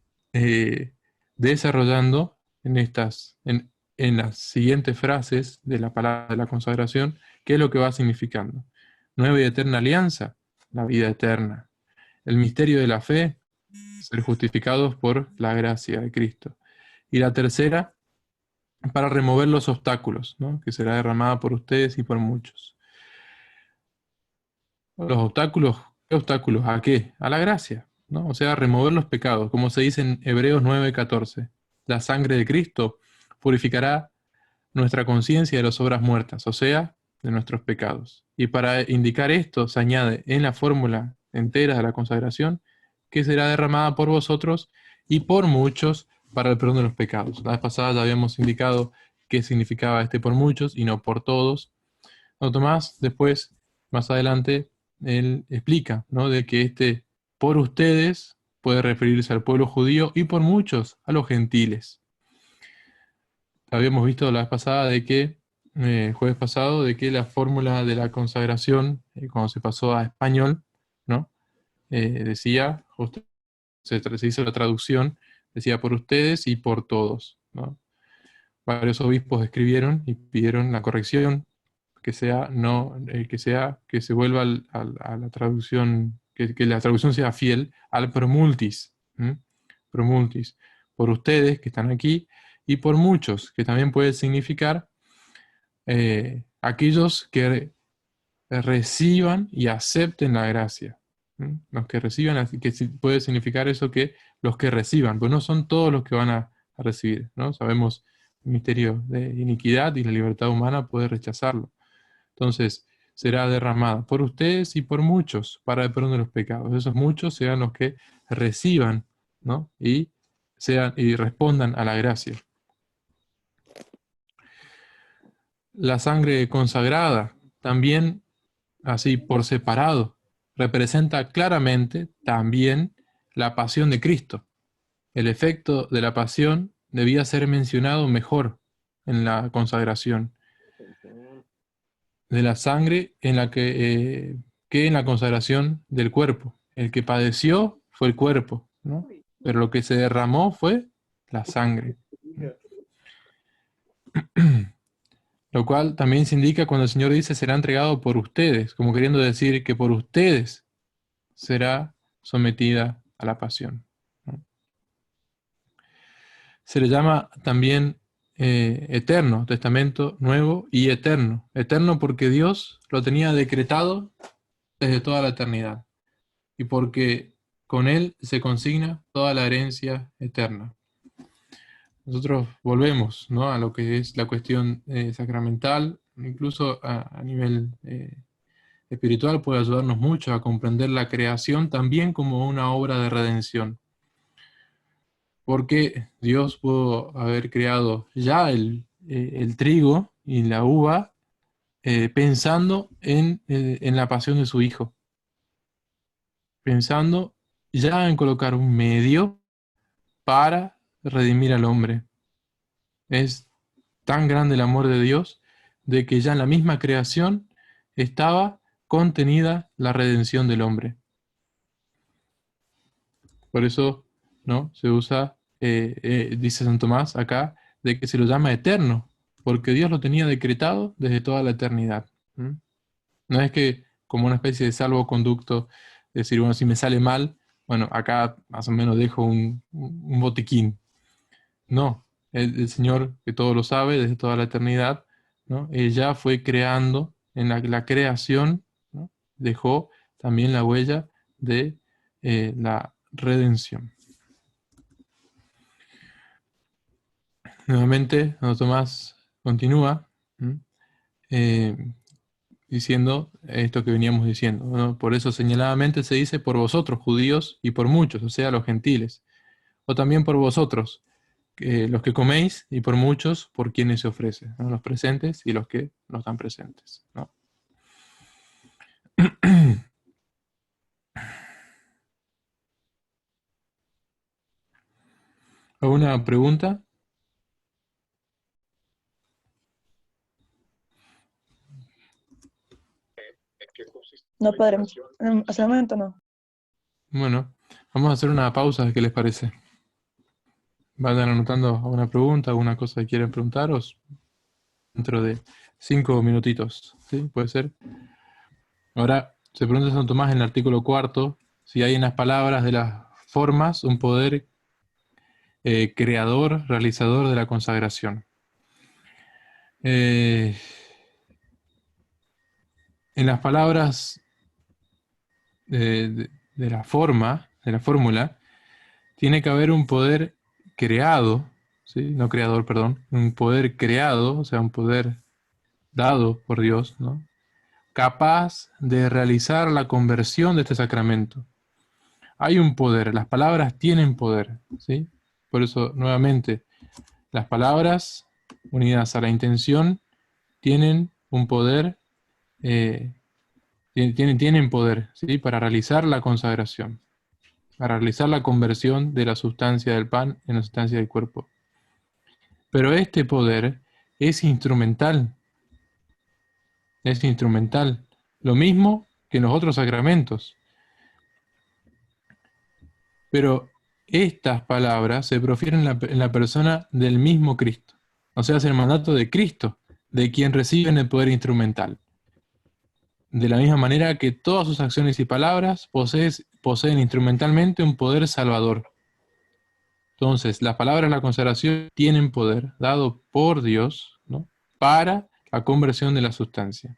S1: desarrollando en las siguientes frases de la palabra de la consagración qué es lo que va significando. Nueva y eterna alianza, la vida eterna. El misterio de la fe, ser justificados por la gracia de Cristo. Y la tercera, para remover los obstáculos, ¿no? Que será derramada por ustedes y por muchos. Los obstáculos, ¿qué obstáculos? ¿A qué? A la gracia, ¿no? O sea, remover los pecados, como se dice en Hebreos 9:14. La sangre de Cristo purificará nuestra conciencia de las obras muertas, o sea, de nuestros pecados. Y para indicar esto se añade en la fórmula entera de la consagración que será derramada por vosotros y por muchos para el perdón de los pecados. La vez pasada ya habíamos indicado qué significaba este por muchos y no por todos. Santo Tomás después, más adelante, él explica, ¿no?, de que este por ustedes puede referirse al pueblo judío y por muchos a los gentiles. Habíamos visto la vez pasada de que, jueves pasado, de que la fórmula de la consagración, cuando se pasó a español, ¿no?, decía, justo se hizo la traducción, decía por ustedes y por todos, ¿no? Varios obispos escribieron y pidieron la corrección, que sea, no, que se vuelva a la traducción, que la traducción sea fiel al promultis, promultis, por ustedes que están aquí, y por muchos, que también puede significar aquellos que reciban y acepten la gracia. Los que reciban, que puede significar eso, que los que reciban, pues no son todos los que van a recibir, ¿no? Sabemos el misterio de iniquidad y la libertad humana puede rechazarlo. Entonces, será derramada por ustedes y por muchos para el perdón de los pecados. Esos muchos sean los que reciban, ¿no?, y respondan a la gracia. La sangre consagrada, también así por separado, representa claramente también la pasión de Cristo. El efecto de la pasión debía ser mencionado mejor en la consagración de la sangre en la que en la consagración del cuerpo. El que padeció fue el cuerpo, ¿no?, pero lo que se derramó fue la sangre. Lo cual también se indica cuando el Señor dice será entregado por ustedes, como queriendo decir que por ustedes será sometida a la pasión, ¿no? Se le llama también eterno, testamento nuevo y eterno. Eterno porque Dios lo tenía decretado desde toda la eternidad y porque con Él se consigna toda la herencia eterna. Nosotros volvemos, ¿no?, a lo que es la cuestión sacramental, incluso a nivel espiritual puede ayudarnos mucho a comprender la creación también como una obra de redención. Porque Dios pudo haber creado ya el trigo y la uva pensando en la pasión de su Hijo. Pensando ya en colocar un medio para redimir al hombre. Es tan grande el amor de Dios de que ya en la misma creación estaba contenida la redención del hombre. Por eso, ¿no?, se usa, dice San Tomás acá, de que se lo llama eterno, porque Dios lo tenía decretado desde toda la eternidad. No es que como una especie de salvoconducto, decir, bueno, si me sale mal, bueno, acá más o menos dejo un botiquín. No, el Señor, que todo lo sabe desde toda la eternidad, ¿no?, ella fue creando, en la creación, ¿no?, dejó también la huella de la redención. Nuevamente, Santo Tomás continúa diciendo esto que veníamos diciendo, ¿no? Por eso señaladamente se dice por vosotros, judíos, y por muchos, o sea, los gentiles. O también por vosotros, los que coméis, y por muchos, por quienes se ofrece, ¿no?, los presentes y los que no están presentes, ¿no? ¿Alguna pregunta?
S6: No podremos. Hasta el momento no.
S1: Bueno, vamos a hacer una pausa, ¿qué les parece? Vayan anotando alguna pregunta, alguna cosa que quieran preguntaros dentro de 5 minutitos, ¿sí? ¿Puede ser? Ahora, se pregunta Santo Tomás en el artículo 4, si hay en las palabras de las formas un poder creador, realizador de la consagración. En las palabras de la forma, de la fórmula, tiene que haber un poder creado, ¿sí?, no creador, perdón, un poder creado, o sea, un poder dado por Dios, ¿no?, capaz de realizar la conversión de este sacramento. Hay un poder, las palabras tienen poder, ¿sí? Por eso, nuevamente, las palabras unidas a la intención tienen un poder, tienen poder, ¿sí? Para realizar la consagración, para realizar la conversión de la sustancia del pan en la sustancia del cuerpo. Pero este poder es instrumental. Es instrumental. Lo mismo que en los otros sacramentos. Pero estas palabras se profieren en la persona del mismo Cristo. O sea, es el mandato de Cristo, de quien reciben el poder instrumental. De la misma manera que todas sus acciones y palabras poseen instrumentalmente un poder salvador. Entonces, las palabras de la consagración tienen poder dado por Dios, ¿no? Para la conversión de la sustancia.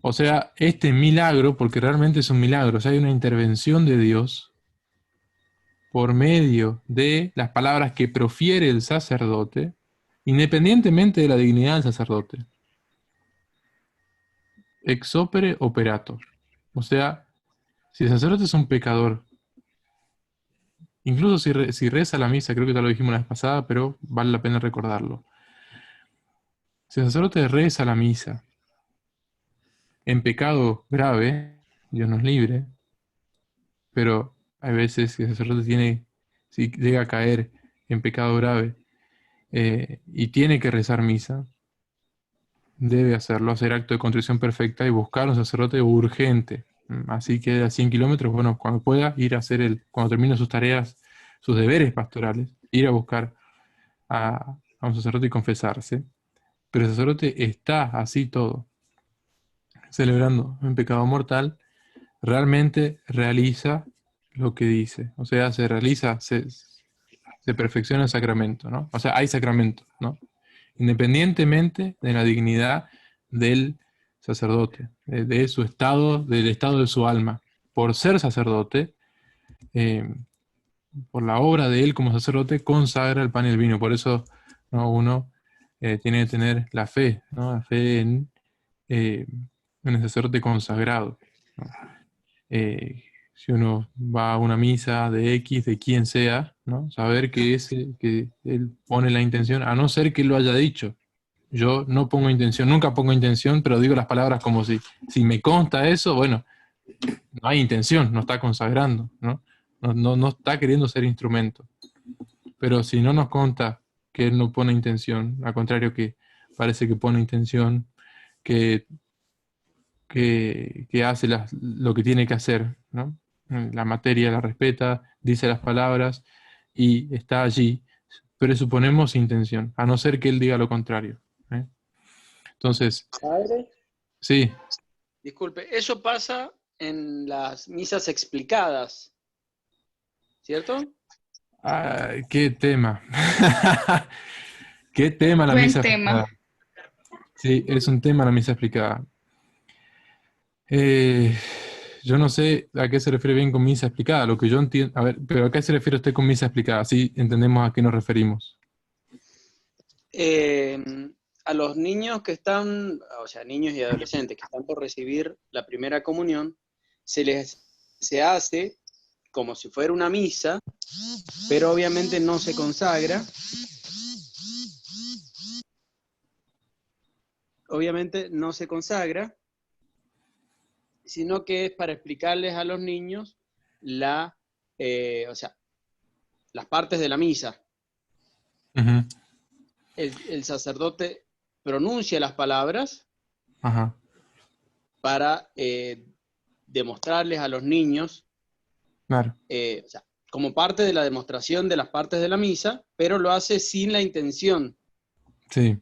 S1: O sea, este milagro, porque realmente es un milagro, o sea, hay una intervención de Dios por medio de las palabras que profiere el sacerdote, independientemente de la dignidad del sacerdote. Ex opere operato. O sea, si el sacerdote es un pecador, incluso si reza la misa, creo que ya lo dijimos la vez pasada, pero vale la pena recordarlo. Si el sacerdote reza la misa en pecado grave, Dios nos libre, pero hay veces que el sacerdote si llega a caer en pecado grave y tiene que rezar misa, debe hacerlo, hacer acto de contrición perfecta y buscar un sacerdote urgente. Así que a 100 kilómetros, bueno, cuando pueda, ir a hacer cuando termine sus tareas, sus deberes pastorales, ir a buscar a un sacerdote y confesarse. Pero el sacerdote está así todo, celebrando un pecado mortal, realmente realiza lo que dice. O sea, se perfecciona el sacramento, ¿no? O sea, hay sacramento, ¿no? Independientemente de la dignidad del sacerdote, de su estado, del estado de su alma. Por ser sacerdote, por la obra de él como sacerdote, consagra el pan y el vino. Por eso, ¿no? Uno tiene que tener la fe, ¿no? La fe en el sacerdote consagrado, ¿no? Si uno va a una misa de X, de quien sea, ¿no? Saber que él pone la intención, a no ser que él lo haya dicho. Yo no pongo intención, nunca pongo intención, pero digo las palabras como si me consta eso, bueno, no hay intención, no está consagrando, ¿no? No está queriendo ser instrumento. Pero si no nos consta que él no pone intención, al contrario que parece que pone intención, que hace lo que tiene que hacer, ¿no? La materia la respeta, dice las palabras y está allí, presuponemos intención, a no ser que él diga lo contrario. Entonces,
S2: Padre,
S1: sí.
S2: disculpe, eso pasa en las misas explicadas, ¿cierto?
S1: Qué tema. Qué tema la
S7: Buen
S1: misa
S7: tema.
S1: explicada. Sí, es un tema la misa explicada. Yo no sé a qué se refiere bien con misa explicada. Lo que yo entiendo, a ver, pero ¿a qué se refiere usted con misa explicada? Así entendemos a qué nos referimos.
S2: A los niños que están, o sea, niños y adolescentes que están por recibir la primera comunión, se hace como si fuera una misa, pero obviamente no se consagra. Obviamente no se consagra, sino que es para explicarles a los niños las partes de la misa.
S1: Uh-huh.
S2: El sacerdote pronuncia las palabras
S1: Ajá.
S2: para demostrarles a los niños,
S1: Claro.
S2: como parte de la demostración de las partes de la misa, pero lo hace sin la intención.
S1: Sí.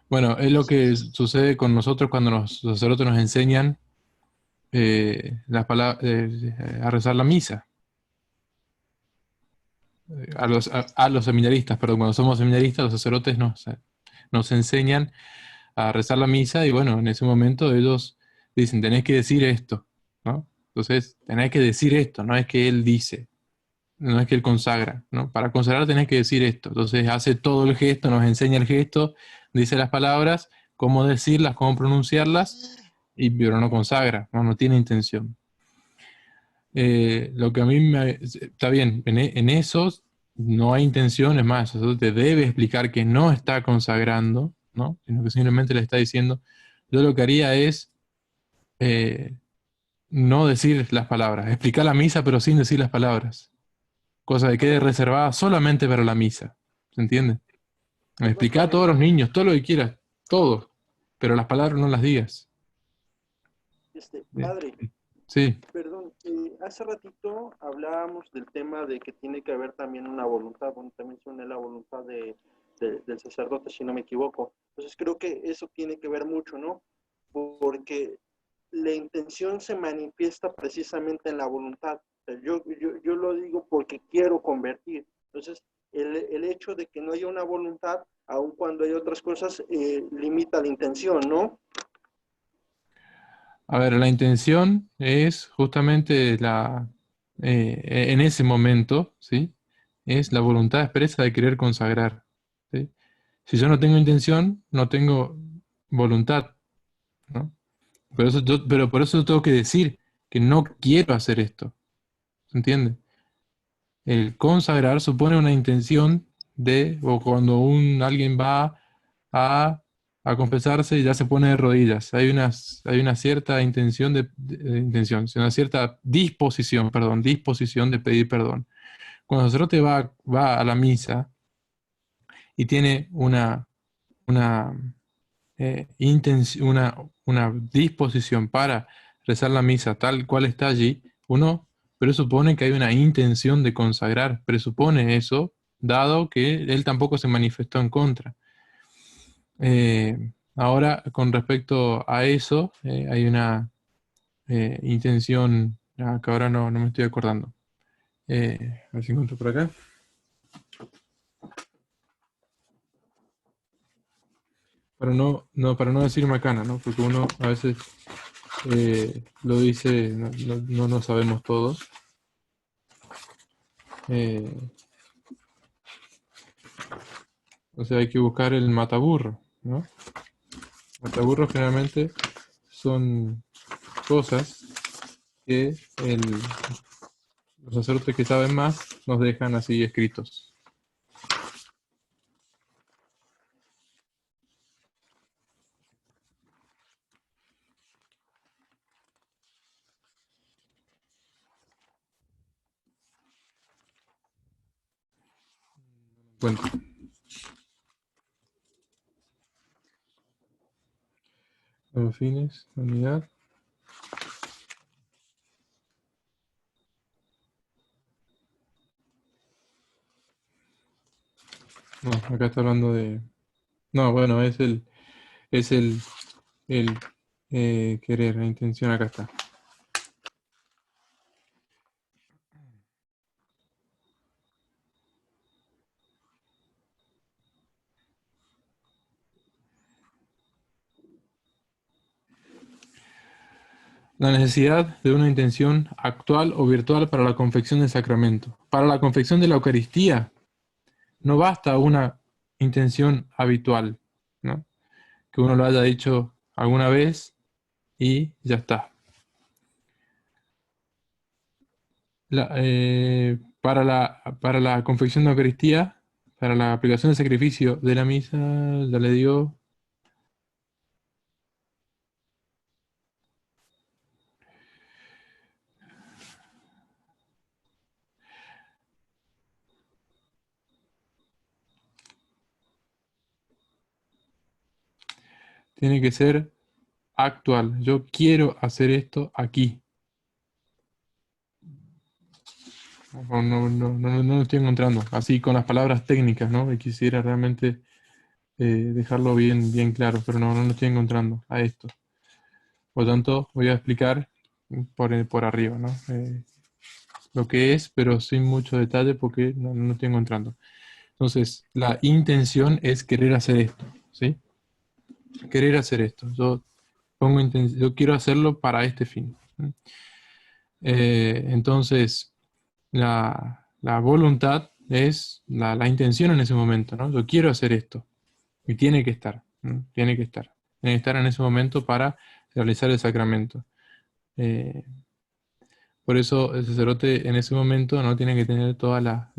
S1: Bueno, es lo que sucede con nosotros cuando los sacerdotes nos enseñan las palabras, a rezar la misa. A los seminaristas, perdón, cuando somos seminaristas, los sacerdotes nos enseñan a rezar la misa y bueno, en ese momento ellos dicen, tenés que decir esto, ¿no? Entonces, tenés que decir esto, no es que él dice, no es que él consagra, ¿no? Para consagrar tenés que decir esto. Entonces hace todo el gesto, nos enseña el gesto, dice las palabras, cómo decirlas, cómo pronunciarlas, pero no consagra, no tiene intención. Lo que a mí está bien, en esos no hay intención, es más, el sacerdote debe explicar que no está consagrando, ¿no? Sino que simplemente le está diciendo, yo lo que haría es no decir las palabras, explicar la misa pero sin decir las palabras, cosa que quede reservada solamente para la misa, ¿se entiende? Explicar a todos los niños, todo lo que quieras, todo, pero las palabras no las digas.
S7: Padre,
S1: Sí.
S7: perdón, hace ratito hablábamos del tema de que tiene que haber también una voluntad, bueno, también mencioné la voluntad del sacerdote, si no me equivoco. Entonces creo que eso tiene que ver mucho, ¿no? Porque la intención se manifiesta precisamente en la voluntad. Yo lo digo porque quiero convertir. Entonces, el hecho de que no haya una voluntad, aun cuando hay otras cosas, limita la intención, ¿no?
S1: A ver, la intención es justamente en ese momento, ¿sí? Es la voluntad expresa de querer consagrar, ¿sí? Si yo no tengo intención, no tengo voluntad, ¿no? Pero por eso yo tengo que decir que no quiero hacer esto, ¿se entiende? El consagrar supone una intención o cuando alguien va a confesarse, ya se pone de rodillas. Hay una cierta intención una cierta disposición, perdón, disposición de pedir perdón. Cuando el sacerdote va a la misa y tiene una, una disposición para rezar la misa tal cual está allí, uno presupone que hay una intención de consagrar, presupone eso, dado que él tampoco se manifestó en contra. Ahora, con respecto a eso, hay una intención, que ahora no me estoy acordando. A ver si encuentro por acá. Para no decir macana, ¿no? Porque uno a veces lo dice, no sabemos todos. O sea, hay que buscar el mataburro, ¿no? Mataburro generalmente son cosas que los sacerdotes que saben más nos dejan así escritos. Bueno. Los fines, unidad. No, acá está hablando de... No, bueno, es el querer, la intención acá está. La necesidad de una intención actual o virtual para la confección del sacramento. Para la confección de la Eucaristía no basta una intención habitual, ¿no? Que uno lo haya dicho alguna vez y ya está. Para la confección de la Eucaristía, para la aplicación del sacrificio de la misa, ya le dio... Tiene que ser actual. Yo quiero hacer esto aquí. No lo estoy encontrando. Así con las palabras técnicas, ¿no? Y quisiera realmente dejarlo bien claro, pero no lo estoy encontrando a esto. Por lo tanto, voy a explicar por arriba, ¿no? Lo que es, pero sin mucho detalle porque no estoy encontrando. Entonces, la intención es querer hacer esto, ¿sí? Querer hacer esto. Yo quiero hacerlo para este fin. Entonces, la voluntad es la intención en ese momento, ¿no? Yo quiero hacer esto. Y tiene que estar, ¿no? Tiene que estar. Tiene que estar en ese momento para realizar el sacramento. Por eso el sacerdote en ese momento no tiene que tener toda la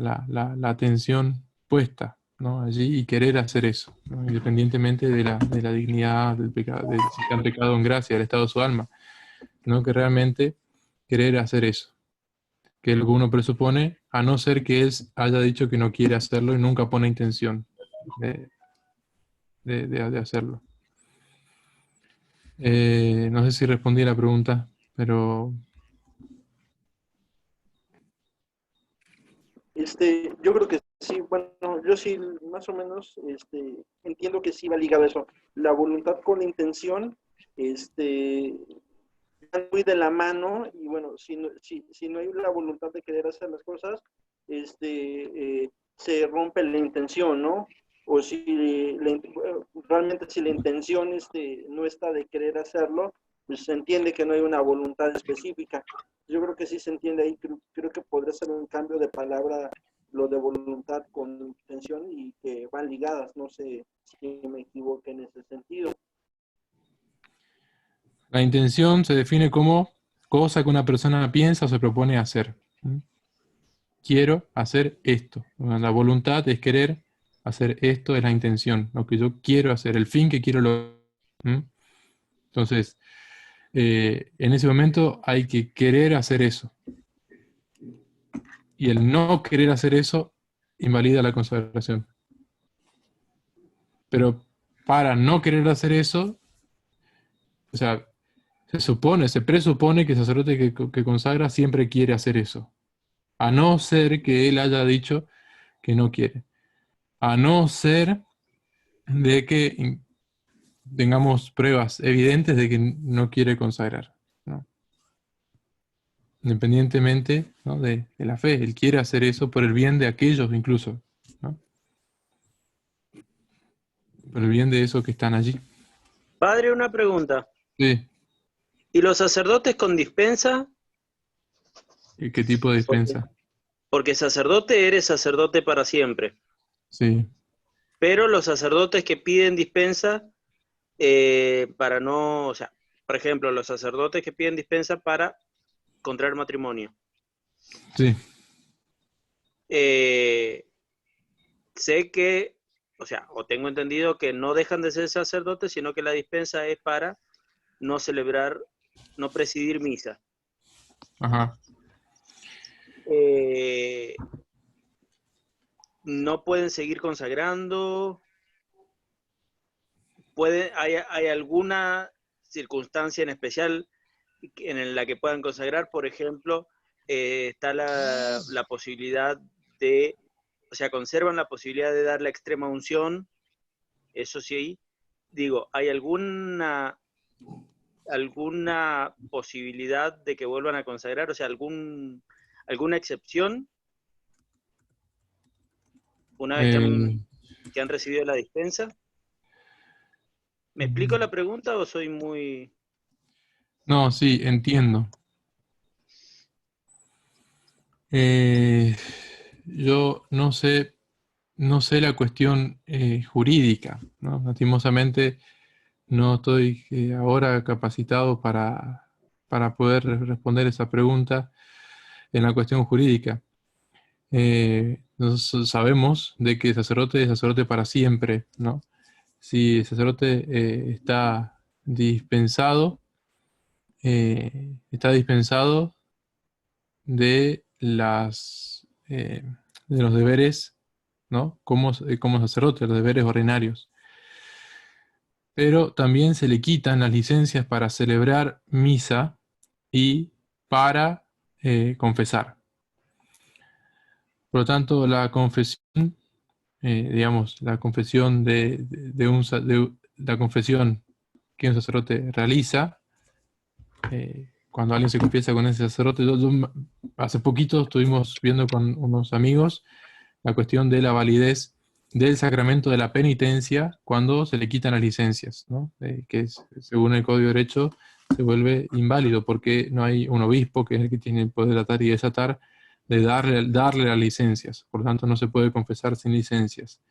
S1: atención puesta, ¿no?, allí y querer hacer eso, ¿no?, independientemente de la dignidad del pecado, de si está en pecado o en gracia, del estado de su alma, no que realmente querer hacer eso, que es lo que uno presupone, a no ser que él haya dicho que no quiere hacerlo y nunca pone intención de hacerlo. No sé si respondí a la pregunta, pero...
S7: Yo creo que sí, bueno, yo sí más o menos entiendo que sí va ligado a eso. La voluntad con la intención, van muy de la mano, y bueno, si no hay la voluntad de querer hacer las cosas, se rompe la intención, ¿no? O si realmente si la intención no está de querer hacerlo, pues se entiende que no hay una voluntad específica. Yo creo que sí se entiende ahí, creo que podría ser un cambio de palabra lo de voluntad con intención, y que van ligadas, no sé si me equivoco en ese sentido.
S1: La intención se define como cosa que una persona piensa o se propone hacer. Quiero hacer esto. Bueno, la voluntad es querer hacer esto, es la intención, lo que yo quiero hacer, el fin que quiero lograr. Entonces, en ese momento hay que querer hacer eso. Y el no querer hacer eso invalida la consagración. Pero para no querer hacer eso, o sea, se presupone que el sacerdote que consagra siempre quiere hacer eso. A no ser que él haya dicho que no quiere. A no ser de que tengamos pruebas evidentes de que no quiere consagrar, ¿no? Independientemente, ¿no?, de la fe. Él quiere hacer eso por el bien de aquellos incluso, ¿no?, por el bien de esos que están allí.
S2: Padre, una pregunta.
S1: Sí.
S2: ¿Y los sacerdotes con dispensa?
S1: ¿Y qué tipo de dispensa?
S2: Porque sacerdote eres sacerdote para siempre.
S1: Sí.
S2: Pero los sacerdotes que piden dispensa para no, o sea, por ejemplo, los sacerdotes que piden dispensa para contraer matrimonio.
S1: Sí.
S2: Sé que, o sea, o tengo entendido que no dejan de ser sacerdotes, sino que la dispensa es para no celebrar, no presidir misa.
S1: Ajá.
S2: No pueden seguir consagrando. ¿Hay alguna circunstancia en especial en la que puedan consagrar? Por ejemplo, está la posibilidad de, o sea, conservan la posibilidad de dar la extrema unción, eso sí. Digo, ¿hay alguna posibilidad de que vuelvan a consagrar? O sea, ¿alguna excepción una vez que han recibido la dispensa? ¿Me explico la pregunta o soy muy...?
S1: No, sí, entiendo. Yo no sé la cuestión jurídica, ¿no? Lastimosamente no estoy ahora capacitado para poder responder esa pregunta en la cuestión jurídica. Nosotros sabemos de que el sacerdote es sacerdote para siempre, ¿no? Si el sacerdote está dispensado de de los deberes, ¿no?, como sacerdote, los deberes ordinarios. Pero también se le quitan las licencias para celebrar misa y para confesar. Por lo tanto, la confesión, digamos, la confesión la confesión que un sacerdote realiza, cuando alguien se confiesa con ese sacerdote, hace poquito estuvimos viendo con unos amigos la cuestión de la validez del sacramento de la penitencia cuando se le quitan las licencias, ¿no? Que según el Código de Derecho se vuelve inválido porque no hay un obispo, que es el que tiene el poder de atar y desatar, de darle las licencias. Por lo tanto, no se puede confesar sin licencias.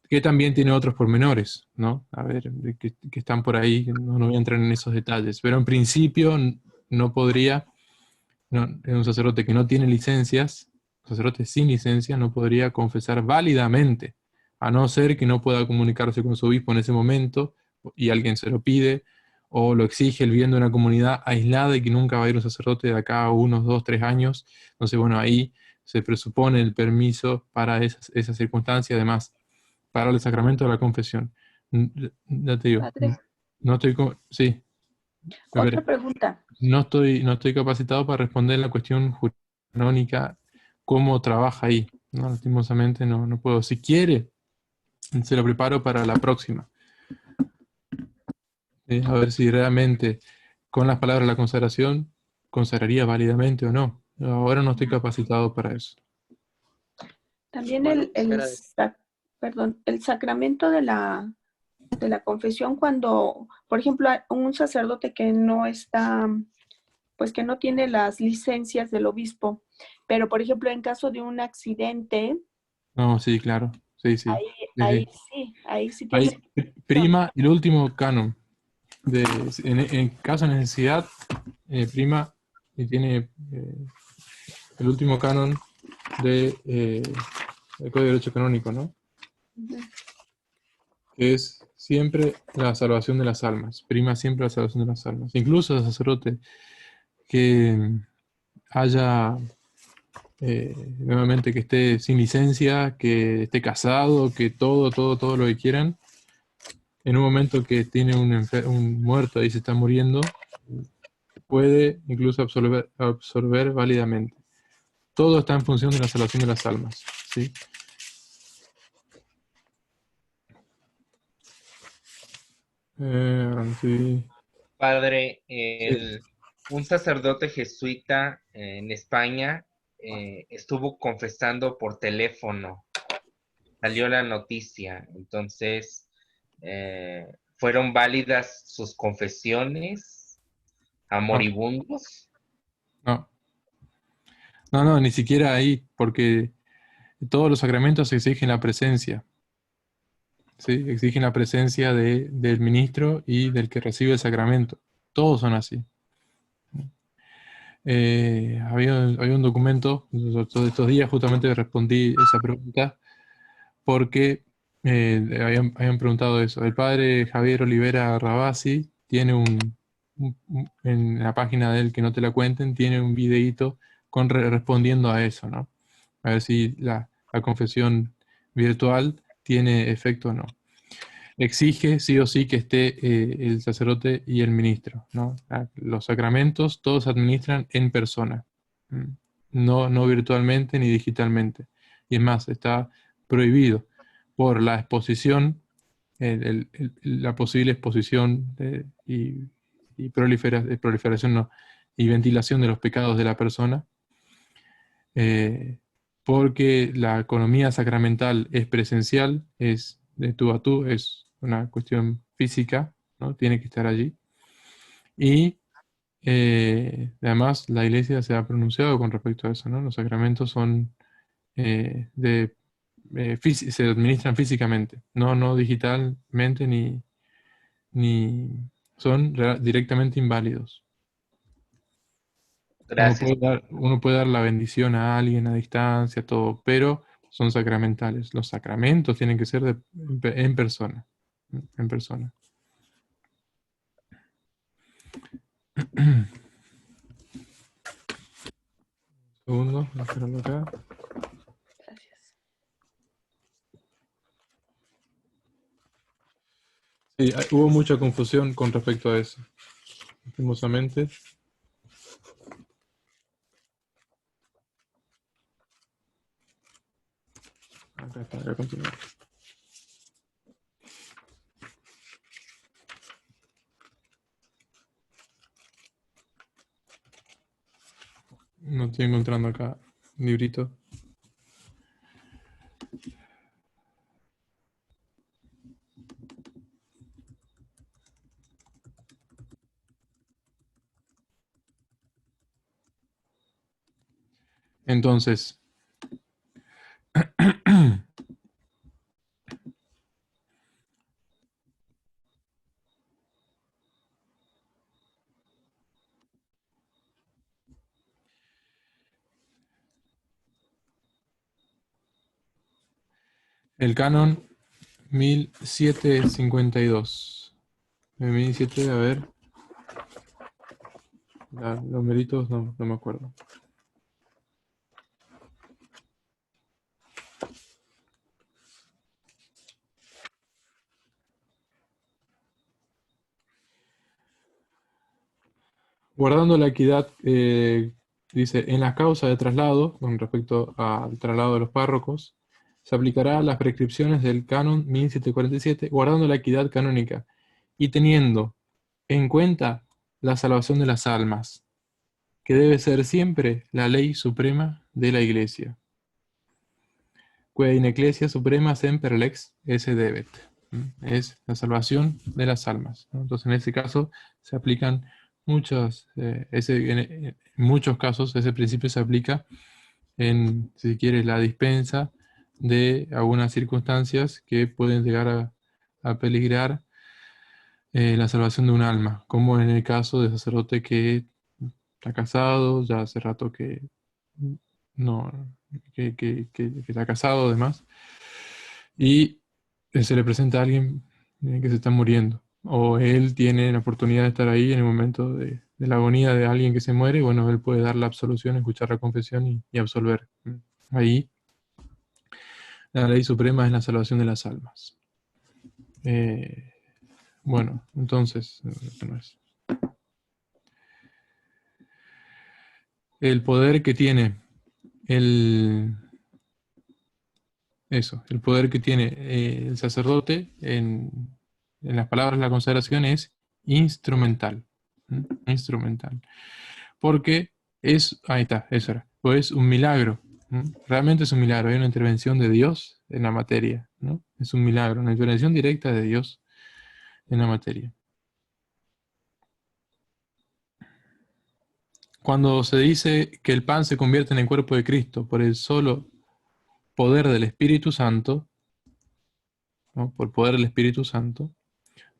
S1: Que también tiene otros pormenores, ¿no? A ver, que están por ahí, no voy a entrar en esos detalles. Pero en principio no podría un sacerdote que no tiene licencias, un sacerdote sin licencia no podría confesar válidamente, a no ser que no pueda comunicarse con su obispo en ese momento y alguien se lo pide, o lo exige el bien de una comunidad aislada y que nunca va a ir un sacerdote de acá a unos 2, 3 años. Entonces, bueno, ahí se presupone el permiso para esa circunstancia, además, para el sacramento de la confesión. Ya te digo,
S3: Padre,
S1: no estoy sí, a
S3: otra
S1: ver,
S3: pregunta.
S1: no estoy capacitado para responder la cuestión canónica, cómo trabaja ahí. No, lastimosamente no puedo. Si quiere, se lo preparo para la próxima. A ver si realmente con las palabras de la consagración consagraría válidamente o no. Ahora no estoy capacitado para eso.
S3: También
S2: Bueno,
S3: perdón, el sacramento de la confesión cuando, por ejemplo, hay un sacerdote que no está, pues que no tiene las licencias del obispo, pero por ejemplo, en caso de un accidente,
S1: No, sí, claro. Sí, sí.
S3: ahí,
S1: Sí, sí.
S3: ahí sí
S1: Ahí
S3: tiene.
S1: prima el último canon. En caso de necesidad, prima y tiene el último canon del Código de Derecho Canónico, ¿no? Que es siempre la salvación de las almas. Prima siempre la salvación de las almas. Incluso el sacerdote que haya, nuevamente, que esté sin licencia, que esté casado, que todo lo que quieran, en un momento que tiene un muerto ahí se está muriendo, puede incluso absorber válidamente. Todo está en función de la salvación de las almas, ¿sí? Sí,
S4: Padre,
S1: sí.
S4: un sacerdote jesuita en España estuvo confesando por teléfono. Salió la noticia. Entonces, ¿fueron válidas sus confesiones a
S1: No,
S4: moribundos?
S1: no, no, ni siquiera ahí, porque todos los sacramentos exigen la presencia, ¿sí? Exigen la presencia del ministro y del que recibe el sacramento. Todos son así. Había un documento, todos estos días justamente respondí esa pregunta, porque habían preguntado eso. El padre Javier Olivera Rabasi tiene en la página de él, que no te la cuenten, tiene un videíto respondiendo a eso, ¿no? A ver si la confesión virtual tiene efecto o no. Exige sí o sí que esté el sacerdote y el ministro, ¿no? Los sacramentos todos se administran en persona, no virtualmente ni digitalmente. Y es más, está prohibido por la exposición, la posible exposición y proliferación, no, y ventilación de los pecados de la persona, eh, porque la economía sacramental es presencial, es de tú a tú, es una cuestión física, ¿no? Tiene que estar allí. Y además la Iglesia se ha pronunciado con respecto a eso, ¿no? Los sacramentos son se administran físicamente, no digitalmente ni son directamente inválidos.
S4: Gracias.
S1: Uno puede dar la bendición a alguien a distancia, todo, pero son sacramentales. Los sacramentos tienen que ser en persona. En persona. Segundo, esperando acá.
S3: Gracias.
S1: Sí, hubo mucha confusión con respecto a eso. Lastimosamente. Acá está, acá continúa. No estoy encontrando acá un librito. Entonces, El canon 1752. 17, a ver. Los méritos no me acuerdo. Guardando la equidad, dice, en las causas de traslado, con respecto al traslado de los párrocos, se aplicará las prescripciones del canon 1747, guardando la equidad canónica y teniendo en cuenta la salvación de las almas, que debe ser siempre la ley suprema de la Iglesia. Quae in ecclesia suprema semper lex esse debet. Es la salvación de las almas, ¿no? Entonces, en ese caso, se aplican en muchos casos, ese principio se aplica en, si quiere, la dispensa de algunas circunstancias que pueden llegar a peligrar la salvación de un alma, como en el caso de sacerdote que está casado, ya hace rato que no, que está casado además, y se le presenta a alguien que se está muriendo, o él tiene la oportunidad de estar ahí en el momento de la agonía de alguien que se muere, y bueno, él puede dar la absolución, escuchar la confesión y absolver. Ahí la ley suprema es la salvación de las almas. Bueno, entonces, esto no es. El poder que tiene el poder que tiene el sacerdote en las palabras de la consagración es instrumental. Instrumental. Porque ahí está, eso era. Pues es un milagro. Realmente es un milagro. Hay una intervención de Dios en la materia, ¿no? Es un milagro, una intervención directa de Dios en la materia. Cuando se dice que el pan se convierte en el cuerpo de Cristo por el solo poder del Espíritu Santo, ¿no? Por poder del Espíritu Santo,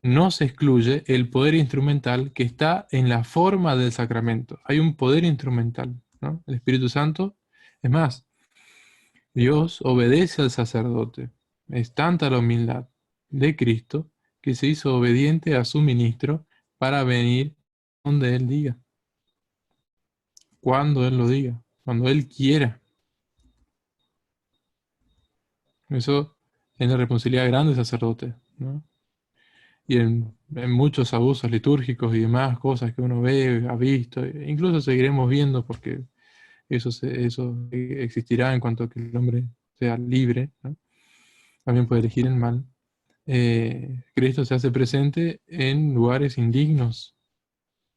S1: no se excluye el poder instrumental que está en la forma del sacramento. Hay un poder instrumental, ¿no? El Espíritu Santo, es más, Dios obedece al sacerdote. Es tanta la humildad de Cristo que se hizo obediente a su ministro para venir donde Él diga, cuando Él lo diga, cuando Él quiera. Eso es la responsabilidad grande del sacerdote, ¿no? Y en muchos abusos litúrgicos y demás cosas que uno ve, ha visto, incluso seguiremos viendo porque eso existirá en cuanto a que el hombre sea libre, ¿no? También puede elegir el mal. Cristo se hace presente en lugares indignos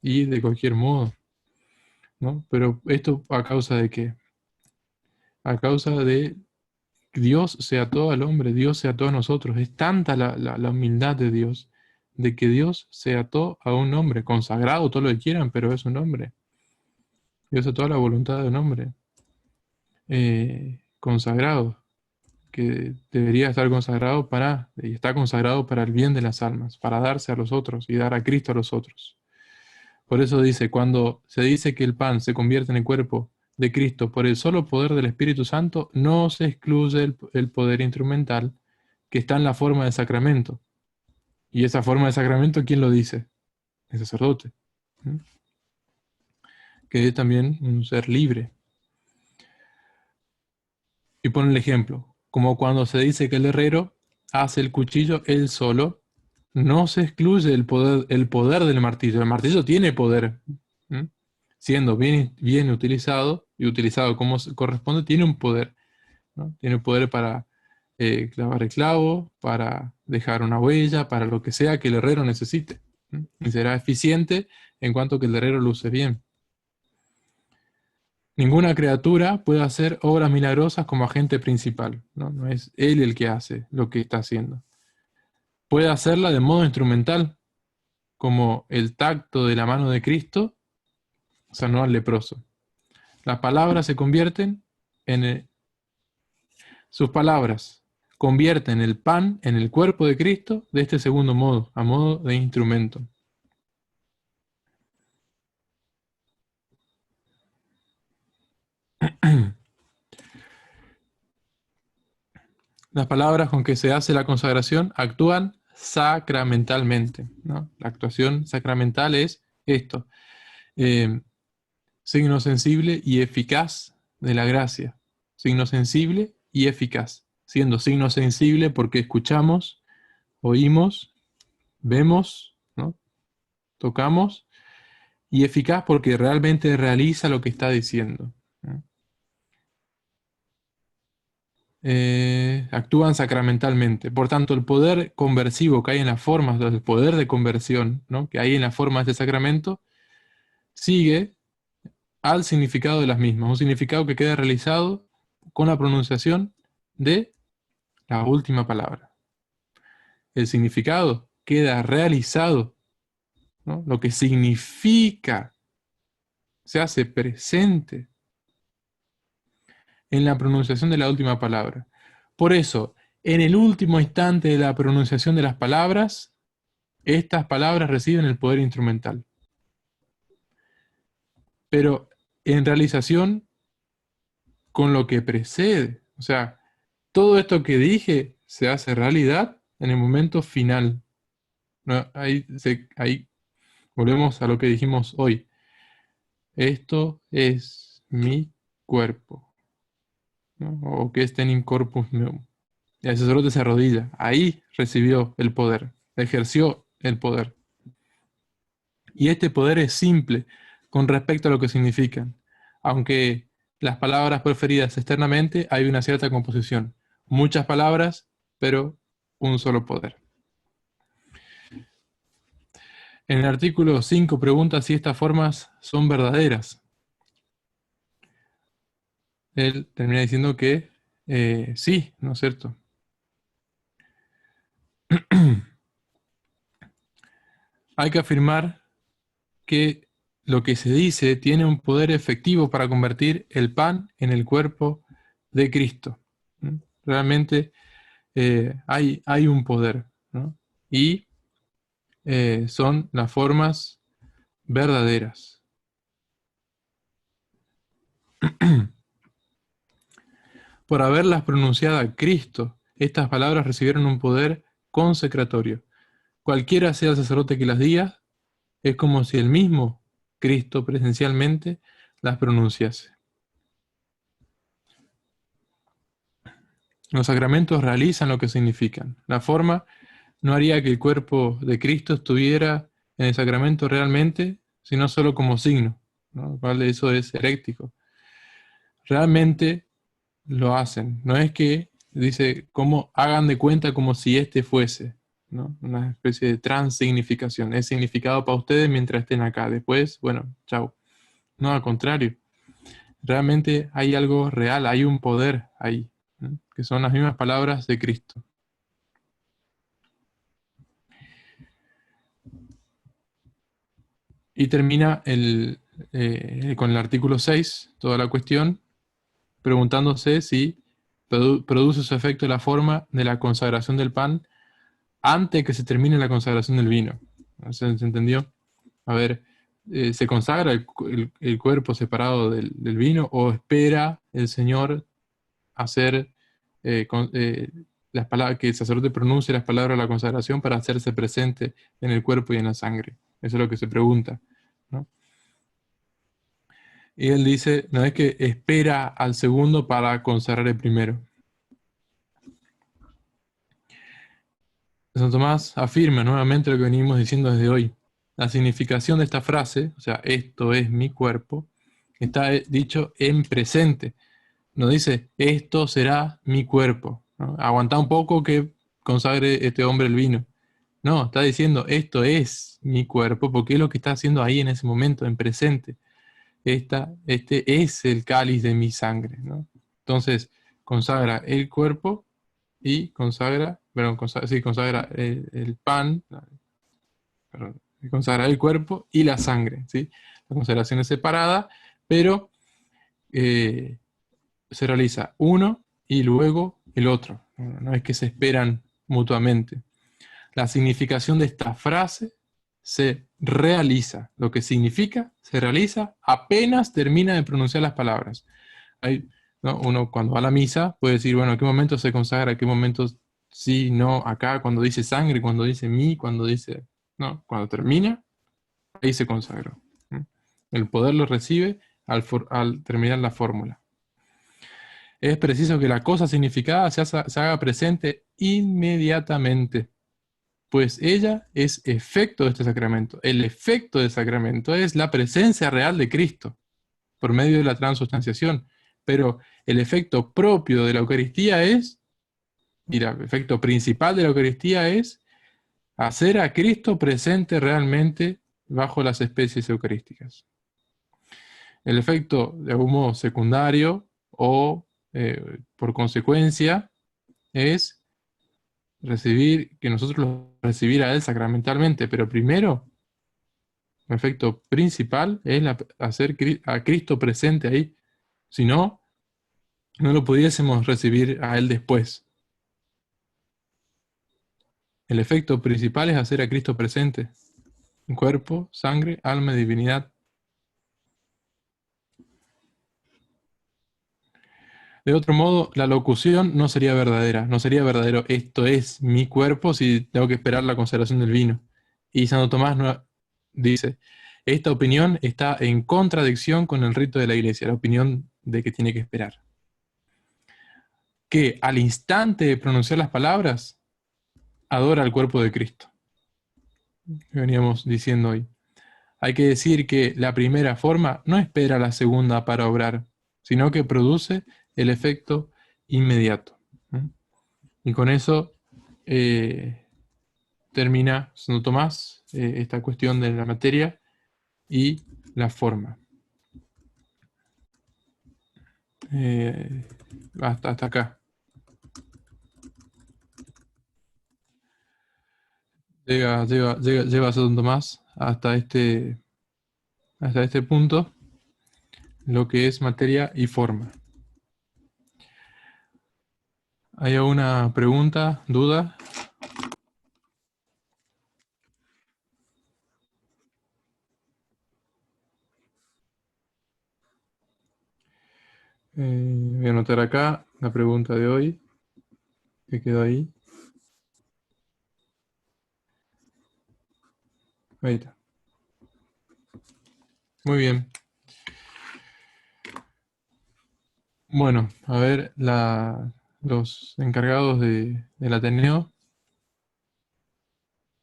S1: y de cualquier modo, ¿no? Pero esto a causa de qué? A causa de que Dios se ató al hombre, Dios se ató a nosotros. Es tanta la humildad de Dios, de que Dios se ató a un hombre, consagrado, todo lo que quieran, pero es un hombre. Dios ató a la voluntad de un hombre, consagrado, que debería estar consagrado y está consagrado para el bien de las almas, para darse a los otros y dar a Cristo a los otros. Por eso dice, cuando se dice que el pan se convierte en el cuerpo de Cristo por el solo poder del Espíritu Santo, no se excluye el poder instrumental que está en la forma del sacramento. Y esa forma de sacramento, ¿quién lo dice? El sacerdote. ¿Mm? Que es también un ser libre. Y pone el ejemplo, como cuando se dice que el herrero hace el cuchillo él solo, no se excluye el poder del martillo. El martillo tiene poder. ¿Mm? Siendo bien utilizado y utilizado como corresponde, tiene un poder, ¿no? Tiene poder para clavar el clavo, para dejar una huella, para lo que sea que el herrero necesite. Y será eficiente en cuanto que el herrero lo use bien. Ninguna criatura puede hacer obras milagrosas como agente principal, ¿no? No es él el que hace lo que está haciendo. Puede hacerla de modo instrumental, como el tacto de la mano de Cristo sanó al leproso. Las palabras se convierten sus palabras convierten el pan en el cuerpo de Cristo de este segundo modo, a modo de instrumento. Las palabras con que se hace la consagración actúan sacramentalmente, ¿no? La actuación sacramental es esto, signo sensible y eficaz de la gracia. Signo sensible y eficaz. Siendo signo sensible porque escuchamos, oímos, vemos, ¿no? Tocamos, y eficaz porque realmente realiza lo que está diciendo, ¿no? Actúan sacramentalmente. Por tanto, el poder conversivo que hay en las formas, el poder de conversión, ¿no?, que hay en las formas de sacramento, sigue al significado de las mismas. Un significado que queda realizado con la pronunciación de la última palabra. El significado queda realizado, ¿no?, lo que significa, se hace presente en la pronunciación de la última palabra. Por eso, en el último instante de la pronunciación de las palabras, estas palabras reciben el poder instrumental. Pero en realización con lo que precede. O sea, todo esto que dije se hace realidad en el momento final. ¿No? Ahí volvemos a lo que dijimos hoy. Esto es mi cuerpo, ¿no? O que estén in corpus meum. Y el sacerdote se arrodilla. Ahí recibió el poder, ejerció el poder. Y este poder es simple con respecto a lo que significan. Aunque las palabras proferidas externamente hay una cierta composición. Muchas palabras, pero un solo poder. En el artículo 5 pregunta si estas formas son verdaderas. Él termina diciendo que sí, ¿no es cierto? Hay que afirmar que lo que se dice tiene un poder efectivo para convertir el pan en el cuerpo de Cristo. ¿Mm? Realmente hay un poder, ¿no? Y son las formas verdaderas. Por haberlas pronunciado a Cristo, estas palabras recibieron un poder consecratorio. Cualquiera sea el sacerdote que las diga, es como si el mismo Cristo presencialmente las pronunciase. Los sacramentos realizan lo que significan. La forma no haría que el cuerpo de Cristo estuviera en el sacramento realmente, sino solo como signo, ¿no? Lo cual eso es herético. Realmente lo hacen. No es que dice, como hagan de cuenta como si este fuese, ¿no? Una especie de transignificación. Es significado para ustedes mientras estén acá. Después, bueno, chao. No, al contrario. Realmente hay algo real, hay un poder ahí, ¿no?, que son las mismas palabras de Cristo. Y termina con el artículo 6, toda la cuestión, preguntándose si produce su efecto la forma de la consagración del pan antes que se termine la consagración del vino. ¿Se entendió? A ver, ¿se consagra el cuerpo separado del vino o espera el Señor hacer las palabras, que el sacerdote pronuncie las palabras de la consagración para hacerse presente en el cuerpo y en la sangre? Eso es lo que se pregunta, ¿no? Y él dice, no es que espera al segundo para consagrar el primero. Santo Tomás afirma nuevamente lo que venimos diciendo desde hoy. La significación de esta frase, o sea, esto es mi cuerpo, está dicho en presente. No dice, esto será mi cuerpo, ¿no? Aguantá un poco que consagre este hombre el vino. No, está diciendo, esto es mi cuerpo, porque es lo que está haciendo ahí en ese momento, en presente. Este es el cáliz de mi sangre, ¿no? Entonces, consagra el cuerpo y consagra el pan, perdón, consagra el cuerpo y la sangre, ¿sí? La consagración es separada, pero se realiza uno y luego el otro. No es que se esperan mutuamente. La significación de esta frase se realiza. Lo que significa se realiza apenas termina de pronunciar las palabras. ¿no? Uno cuando va a la misa puede decir, bueno, ¿a qué momento se consagra? ¿A qué momentos sí, no? Acá cuando dice sangre, cuando dice mí, cuando dice... No, cuando termina, ahí se consagró. El poder lo recibe al terminar la fórmula. Es preciso que la cosa significada se haga presente inmediatamente, pues ella es efecto de este sacramento. El efecto del sacramento es la presencia real de Cristo por medio de la transubstanciación. Pero el efecto propio de la Eucaristía es, mira, el efecto principal de la Eucaristía es hacer a Cristo presente realmente bajo las especies eucarísticas. El efecto de algún modo secundario o por consecuencia es que nosotros lo recibir a Él sacramentalmente, pero primero, el efecto principal es hacer a Cristo presente ahí. Si no, no lo pudiésemos recibir a Él después. El efecto principal es hacer a Cristo presente en cuerpo, sangre, alma y divinidad. De otro modo, la locución no sería verdadera. No sería verdadero, esto es mi cuerpo, si tengo que esperar la consagración del vino. Y Santo Tomás dice, esta opinión está en contradicción con el rito de la Iglesia, la opinión de que tiene que esperar. Que al instante de pronunciar las palabras, adora el cuerpo de Cristo. Veníamos diciendo hoy. Hay que decir que la primera forma no espera la segunda para obrar, sino que produce el efecto inmediato. Y con eso termina Santo Tomás esta cuestión de la materia y la forma. Hasta acá. Lleva Santo Tomás hasta este punto, lo que es materia y forma. ¿Hay alguna pregunta, duda? Voy a anotar acá la pregunta de hoy, que quedó ahí. Ahí está. Muy bien. Bueno, a ver, los encargados del Ateneo.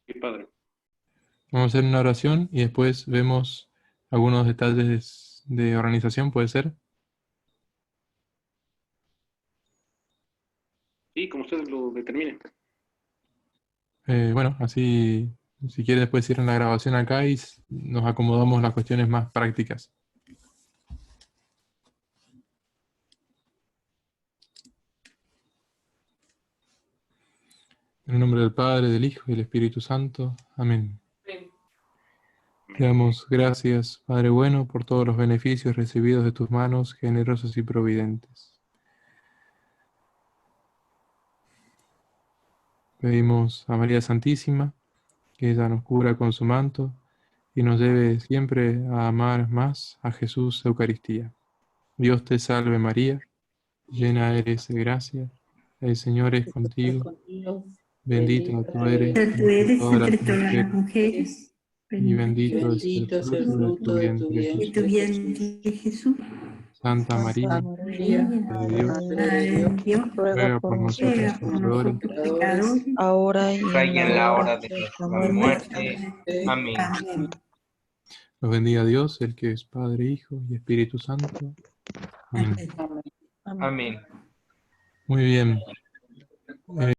S8: Sí, padre.
S1: Vamos a hacer una oración y después vemos algunos detalles de organización, ¿puede ser?
S8: Sí, como ustedes lo determinen.
S1: Bueno, así, si quiere después cierran la grabación acá y nos acomodamos las cuestiones más prácticas. En el nombre del Padre, del Hijo y del Espíritu Santo. Amén. Te damos gracias, Padre bueno, por todos los beneficios recibidos de tus manos generosas y providentes. Pedimos a María Santísima, que ella nos cubra con su manto y nos lleve siempre a amar más a Jesús Eucaristía. Dios te salve María, llena eres de gracia, el Señor es contigo, bendita tú eres entre todas las mujeres, y bendito es el fruto de tu vientre, Jesús. Santa María, Madre de Dios, ruega por nosotros pecadores,
S6: ahora y
S4: Y en
S6: en
S4: la
S6: la
S4: hora
S6: hora
S4: de
S6: de
S4: nuestra
S6: nuestra
S4: muerte.
S6: muerte.
S4: Amén.
S1: Nos bendiga Dios, el que es Padre, Hijo y Espíritu Santo. Amén.
S6: Amén.
S4: Amén.
S1: Muy bien.